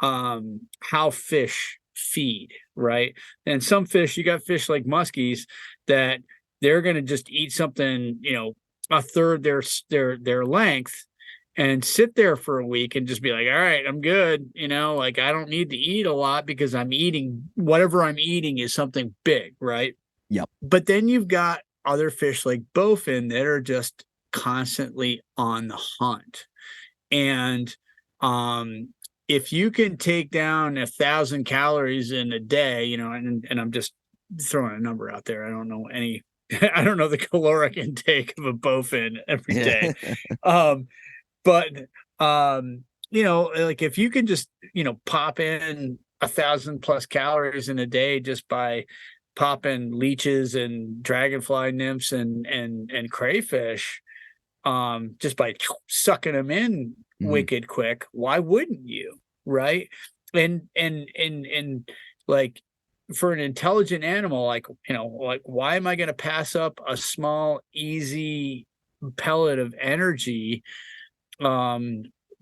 how fish feed, right? And some fish, you got fish like muskies that they're going to just eat something, you know, a third their length, and sit there for a week and just be like, all right, I'm good. You know, like I don't need to eat a lot because whatever I'm eating is something big, right? Yep. But then you've got other fish like bowfin that are just constantly on the hunt. And if you can take down 1,000 calories in a day, you know, and I'm just throwing a number out there. I don't know the caloric intake of a bowfin every day. But you know, like if you can just, you know, pop in 1,000+ calories in a day just by popping leeches and dragonfly nymphs and crayfish, just by sucking them in wicked quick, why wouldn't you? Right. And like, for an intelligent animal, like, you know, like why am I going to pass up a small, easy pellet of energy, you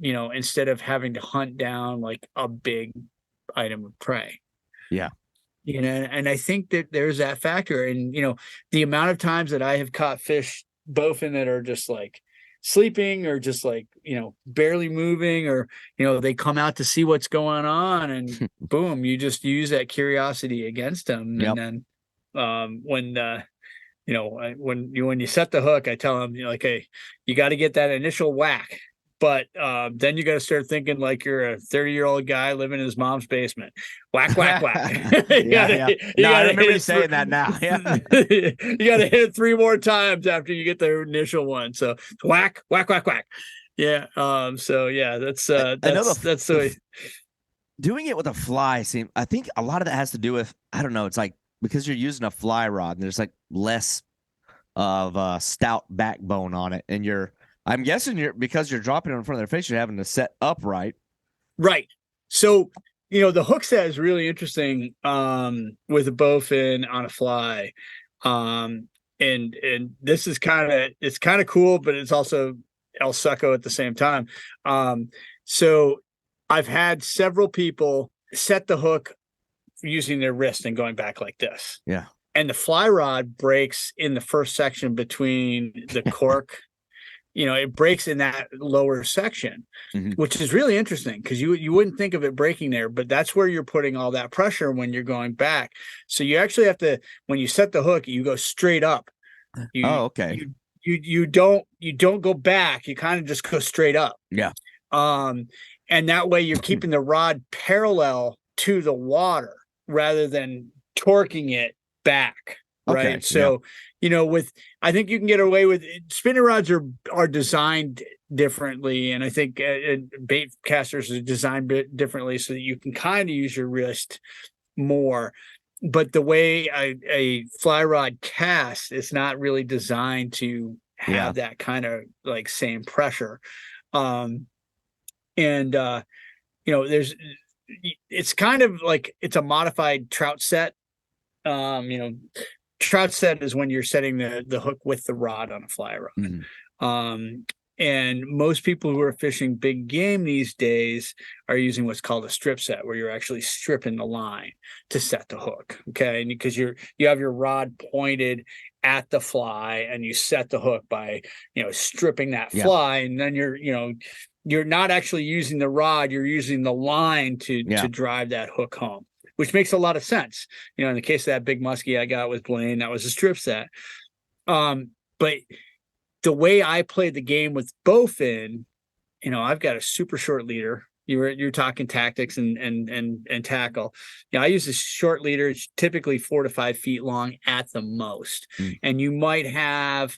know, instead of having to hunt down like a big item of prey? Yeah. You know, and I think that there's that factor. And, you know, the amount of times that I have caught fish, bowfin, that are just like sleeping or just like, barely moving, or, they come out to see what's going on, and boom, you just use that curiosity against them. Yep. And then when you set the hook, I tell them, like, hey, you got to get that initial whack. But then you got to start thinking like you're a 30-year-old guy living in his mom's basement. Whack, whack, whack. I remember you saying that now. Yeah. You got to hit it 3 more times after you get the initial one. So whack, whack, whack, whack. Yeah. So yeah, that's the way. Doing it with a fly I think a lot of that has to do with, I don't know, it's like because you're using a fly rod and there's like less of a stout backbone on it, and I'm guessing because you're dropping it in front of their face, you're having to set upright. Right. So, the hook set is really interesting with a bowfin on a fly. And this is it's kind of cool, but it's also El Succo at the same time. So I've had several people set the hook using their wrist and going back like this. Yeah. And the fly rod breaks in the first section between the cork. It breaks in that lower section, which is really interesting because you wouldn't think of it breaking there, but that's where you're putting all that pressure when you're going back. So you actually have to, when you set the hook, you go straight up. Okay. You don't go back. You kind of just go straight up. Yeah. And that way you're keeping the rod parallel to the water rather than torquing it back. Right. Okay, So, I think you can get away with it. Spinning rods are designed differently. And I think bait casters are designed differently so that you can kind of use your wrist more. But the way a fly rod casts is not really designed to have that kind of like same pressure. It's kind of like it's a modified trout set. Trout set is when you're setting the hook with the rod on a fly rod. And most people who are fishing big game these days are using what's called a strip set, where you're actually stripping the line to set the hook. Okay. And because you have your rod pointed at the fly and you set the hook by, stripping that fly. And then you're not actually using the rod, you're using the line to drive that hook home, which makes a lot of sense. In the case of that big muskie I got with Blaine, that was a strip set. But the way I played the game with bowfin, I've got a super short leader. You're talking tactics and tackle. I use a short leader. It's typically 4 to 5 feet long at the most. And you might have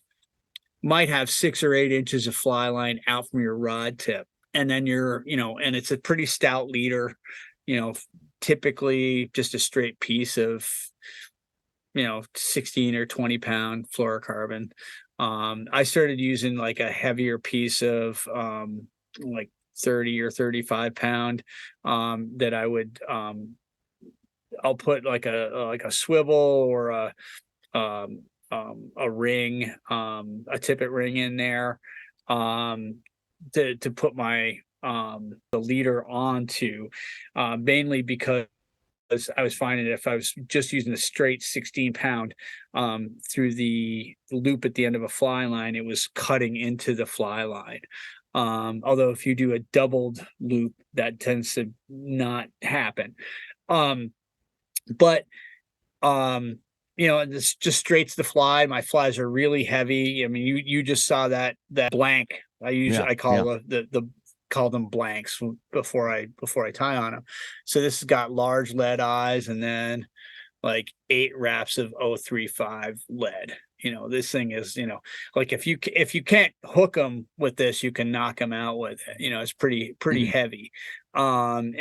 6 or 8 inches of fly line out from your rod tip. And then and it's a pretty stout leader, typically just a straight piece of 16 or 20 pound fluorocarbon. I started using like a heavier piece of like 30 or 35 pound that I would I'll put like a swivel or a ring, a tippet ring in there to put my the leader onto, mainly because I was finding that if I was just using a straight 16 pound through the loop at the end of a fly line, it was cutting into the fly line. Although if you do a doubled loop, that tends to not happen. This just straights the fly. My flies are really heavy. I mean, you just saw that blank. I call them blanks before I tie on them. So this has got large lead eyes and then like 8 wraps of 035 lead. This thing is, like if you can't hook them with this, you can knock them out with it. It's pretty heavy. And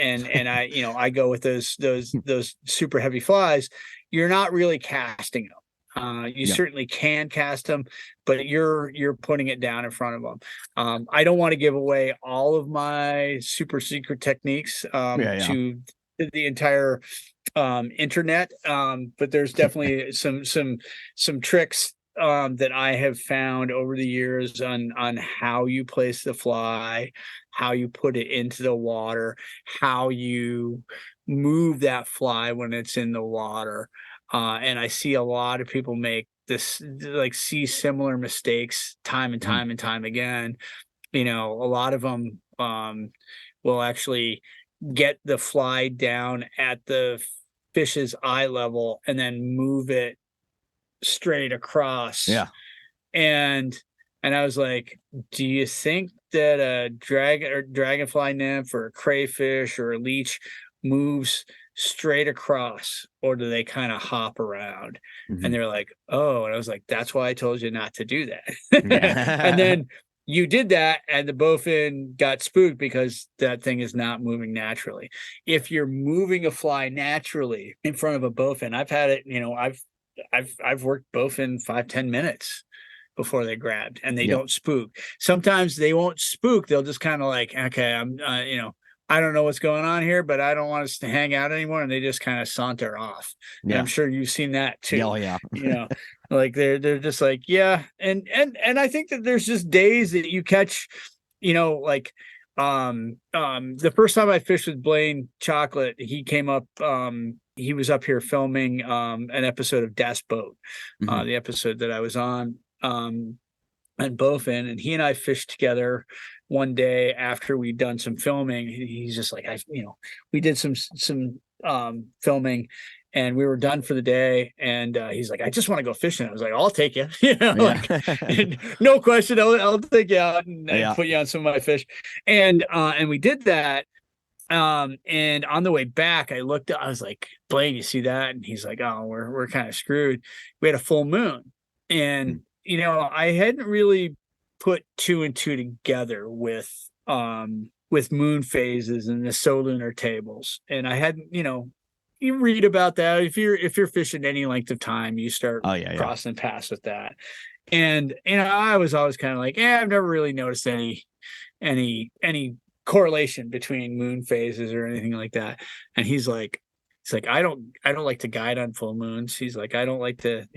I go with those super heavy flies. You're not really casting them. You certainly can cast them, but you're putting it down in front of them. I don't want to give away all of my super secret techniques to the entire internet, but there's definitely some tricks that I have found over the years on how you place the fly, how you put it into the water, how you move that fly when it's in the water. And I see a lot of people make this, like, see similar mistakes time and time and time again. A lot of them will actually get the fly down at the fish's eye level and then move it straight across. Yeah. And I was like, do you think that a dragonfly nymph or a crayfish or a leech moves straight across, or do they kind of hop around? And they're like, oh, and I was like, that's why I told you not to do that. And then you did that, and the bowfin got spooked because that thing is not moving naturally. If you're moving a fly naturally in front of a bowfin, I've had it, I've worked bowfin 5-10 minutes before they grabbed, and they don't spook. Sometimes they won't spook. They'll just kind of like, okay, I'm, I don't know what's going on here, but I don't want us to hang out anymore. And they just kind of saunter off. Yeah. And I'm sure you've seen that too. Oh yeah. Like they're just like, yeah. And I think that there's just days that you catch, like, the first time I fished with Blaine Chocolate, he came up, he was up here filming, an episode of Das Boat, the episode that I was on, and bowfin, and he and I fished together one day after we'd done some filming. He's just like, we did some filming, and we were done for the day. And he's like, I just want to go fishing. I was like, I'll take you, and no question. I'll take you out and put you on some of my fish. And we did that. And on the way back, I looked, I was like, Blaine, you see that? And he's like, oh, we're kind of screwed. We had a full moon. And, I hadn't really put two and two together with moon phases and the solunar tables. And I hadn't, you read about that. If you're fishing any length of time, you start crossing paths with that. And I was always kind of like, I've never really noticed any correlation between moon phases or anything like that. And he's like, I don't like to guide on full moons. He's like, I don't like to,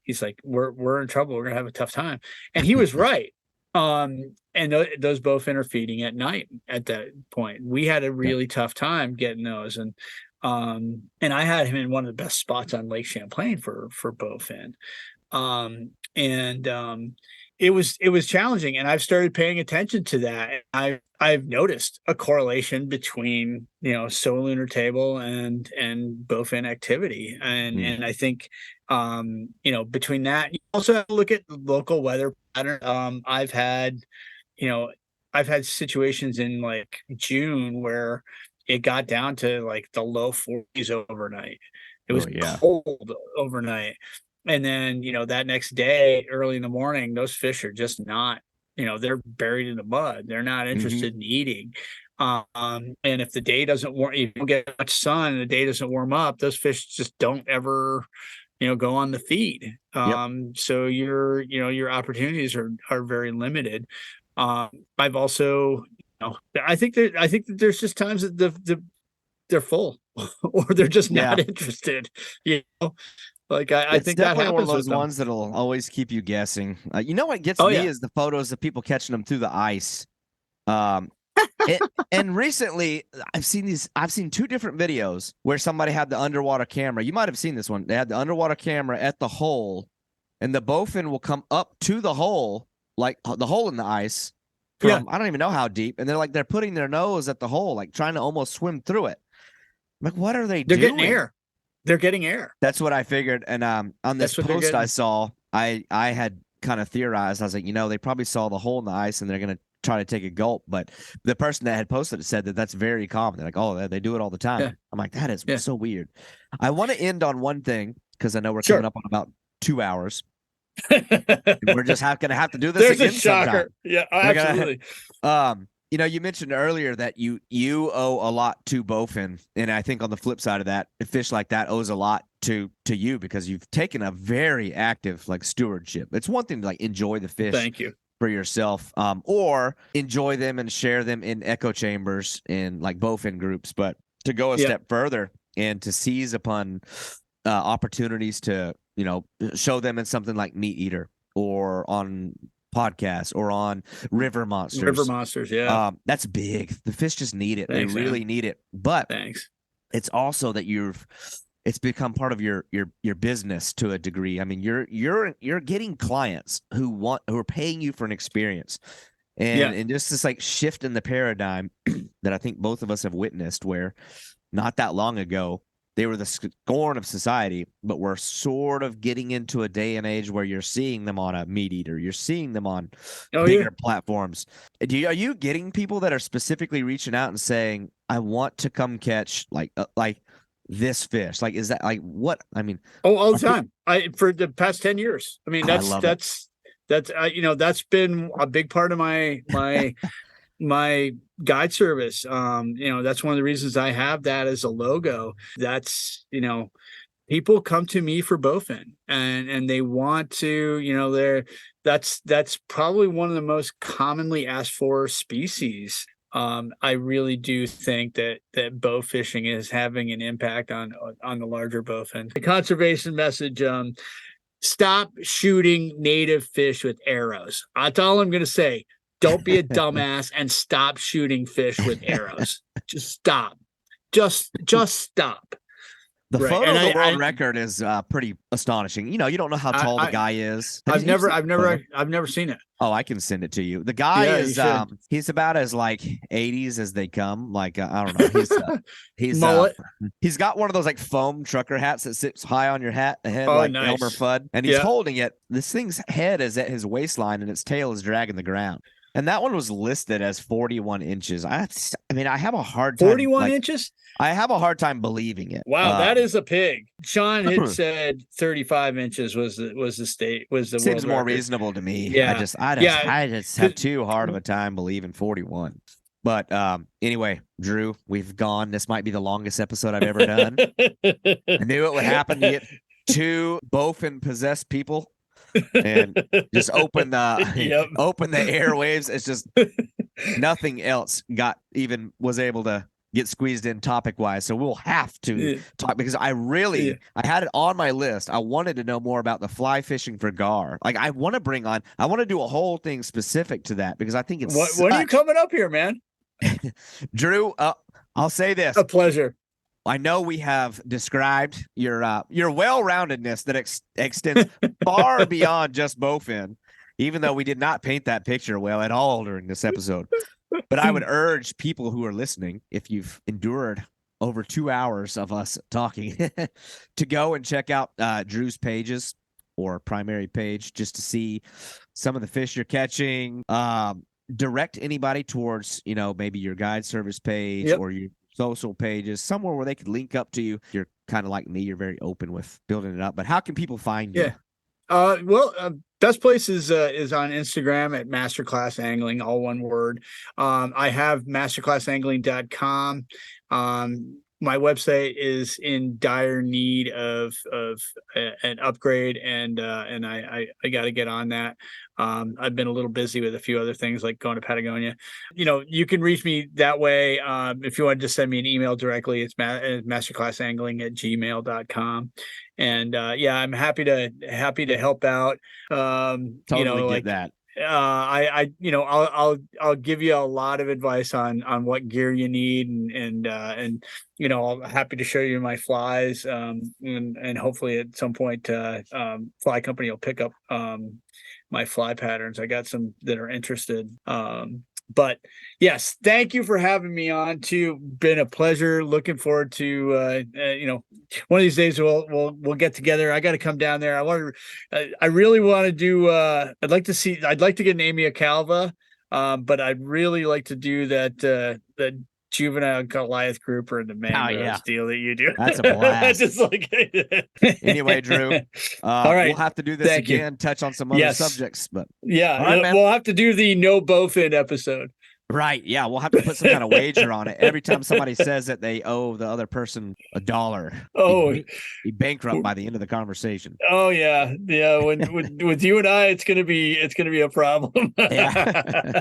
he's like, we're in trouble. We're gonna have a tough time. And he was right. And those bowfin are feeding at night at that point. We had a really tough time getting those. And I had him in one of the best spots on Lake Champlain for bowfin. It was challenging, and I've started paying attention to that. I've noticed a correlation between, solunar table and bowfin activity. And I think, between that, you also have to look at local weather pattern. I've had situations in like June where it got down to like the low 40s overnight. It was cold overnight. And then, that next day, early in the morning, those fish are just not, they're buried in the mud. They're not interested in eating. And if the day doesn't warm, you don't get much sun and the day doesn't warm up, those fish just don't ever, go on the feed. So your opportunities are very limited. I've also, I think that there's just times that they're full or they're just not interested, Like I think that happens one of those ones that'll always keep you guessing. What gets me is the photos of people catching them through the ice. And recently, I've seen two different videos where somebody had the underwater camera. You might have seen this one. They had the underwater camera at the hole, and the bowfin will come up to the hole, like the hole in the ice. From I don't even know how deep, and they're putting their nose at the hole, like trying to almost swim through it. I'm like, what are they doing? They're getting air. They're getting air. That's what I figured. And on this post I saw, I had kind of theorized. I was like, they probably saw the hole in the ice and they're going to try to take a gulp. But the person that had posted it said that that's very common. They're like, oh, they do it all the time. Yeah. I'm like, that is so weird. I want to end on one thing because I know we're coming up on about 2 hours. We're just going to have to do this There's again a shocker. sometime. Yeah, absolutely. You mentioned earlier that you owe a lot to bowfin, and I think on the flip side of that, a fish like that owes a lot to you because you've taken a very active stewardship. It's one thing to enjoy the fish. Thank you. For yourself, or enjoy them and share them in echo chambers and bowfin groups, but to go a step further and to seize upon opportunities to show them in something like Meat Eater or on podcasts or on River Monsters. That's big. The fish just need it. Thanks, they really need it. But thanks. It's also that it's become part of your business to a degree. I mean, you're getting clients who are paying you for an experience. And just this like shift in the paradigm that I think both of us have witnessed, where not that long ago they were the scorn of society, but we're sort of getting into a day and age where you're seeing them on a Meat Eater, you're seeing them on bigger platforms. Are you getting people that are specifically reaching out and saying, "I want to come catch like this fish"? Like, is that like what? I mean, all the time. For the past 10 years. I mean, that's that's been a big part of my guide service. That's one of the reasons I have that as a logo. That's, people come to me for bowfin and they want to, that's probably one of the most commonly asked for species. I really do think that bow fishing is having an impact on the larger bowfin. The conservation message, stop shooting native fish with arrows. That's all I'm going to say. Don't be a dumbass and stop shooting fish with arrows. Just stop. Just stop. The photo of the world record is pretty astonishing. You don't know how tall the guy is. I've never seen it. Oh, I can send it to you. The guy is he's about as like 80s as they come. Like I don't know. He's mullet. He's got one of those like foam trucker hats that sits high on your head, nice. Elmer Fudd, and he's holding it. This thing's head is at his waistline, and its tail is dragging the ground. And that one was listed as 41 inches. I mean, I have a hard time. 41 inches? I have a hard time believing it. Wow, that is a pig. Sean had said 35 inches was the seems more reasonable to me. Yeah. I just have too hard of a time believing 41. But anyway, Drew, we've gone. This might be the longest episode I've ever done. I knew it would happen to get two bowfin possessed people. And just open the airwaves. It's just nothing else was able to get squeezed in topic wise. So we'll have to talk, because I had it on my list. I wanted to know more about the fly fishing for gar. Like I want to do a whole thing specific to that, because I think it's when are you coming up here, man? Drew, I'll say this. A pleasure. I know we have described your well-roundedness that extends far beyond just bowfin, even though we did not paint that picture well at all during this episode. But I would urge people who are listening, if you've endured over 2 hours of us talking, to go and check out Drew's pages or primary page, just to see some of the fish you're catching. Direct anybody towards, maybe your guide service page or your social pages, somewhere where they could link up to you. You're kind of like me. You're very open with building it up. But how can people find you? Best place is on Instagram at Masterclass Angling, all one word. I have masterclassangling.com. My website is in dire need of an upgrade, and I got to get on that. I've been a little busy with a few other things, like going to Patagonia. You can reach me that way. If you want to just send me an email directly, it's masterclassangling@gmail.com. And I'm happy to help out. Totally get that. I'll give you a lot of advice on what gear you need, and I'm happy to show you my flies, and hopefully at some point fly company will pick up my fly patterns. I got some that are interested. But yes, thank you for having me on too. Been a pleasure. Looking forward to one of these days we'll get together. I got to come down there. I really want to do. I'd like to get an Amy Calva, but I'd really like to do that juvenile Goliath grouper and the mangroves deal that you do. That's a blast. Just like anyway, Drew. All right, we'll have to do this again. Touch on some other subjects, but we'll have to do the no bowfin episode. Right. Yeah. We'll have to put some kind of wager on it. Every time somebody says that they owe the other person $1. Oh, be bankrupt by the end of the conversation. Oh yeah. Yeah. With you and I, it's gonna be a problem. Yeah.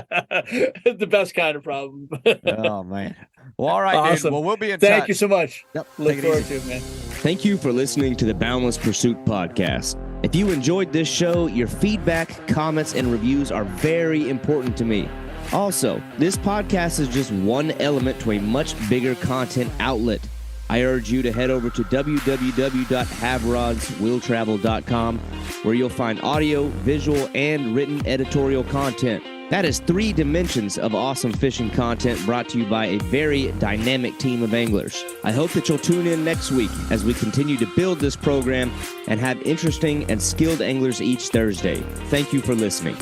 The best kind of problem. Oh man. Well, all right, awesome. dude. Well, we'll be in touch. Thank you so much. Yep. Look forward to it, man. Thank you for listening to the Boundless Pursuit podcast. If you enjoyed this show, your feedback, comments, and reviews are very important to me. Also, this podcast is just one element to a much bigger content outlet. I urge you to head over to www.haverodswilltravel.com, where you'll find audio, visual, and written editorial content. That is 3 dimensions of awesome fishing content brought to you by a very dynamic team of anglers. I hope that you'll tune in next week as we continue to build this program and have interesting and skilled anglers each Thursday. Thank you for listening.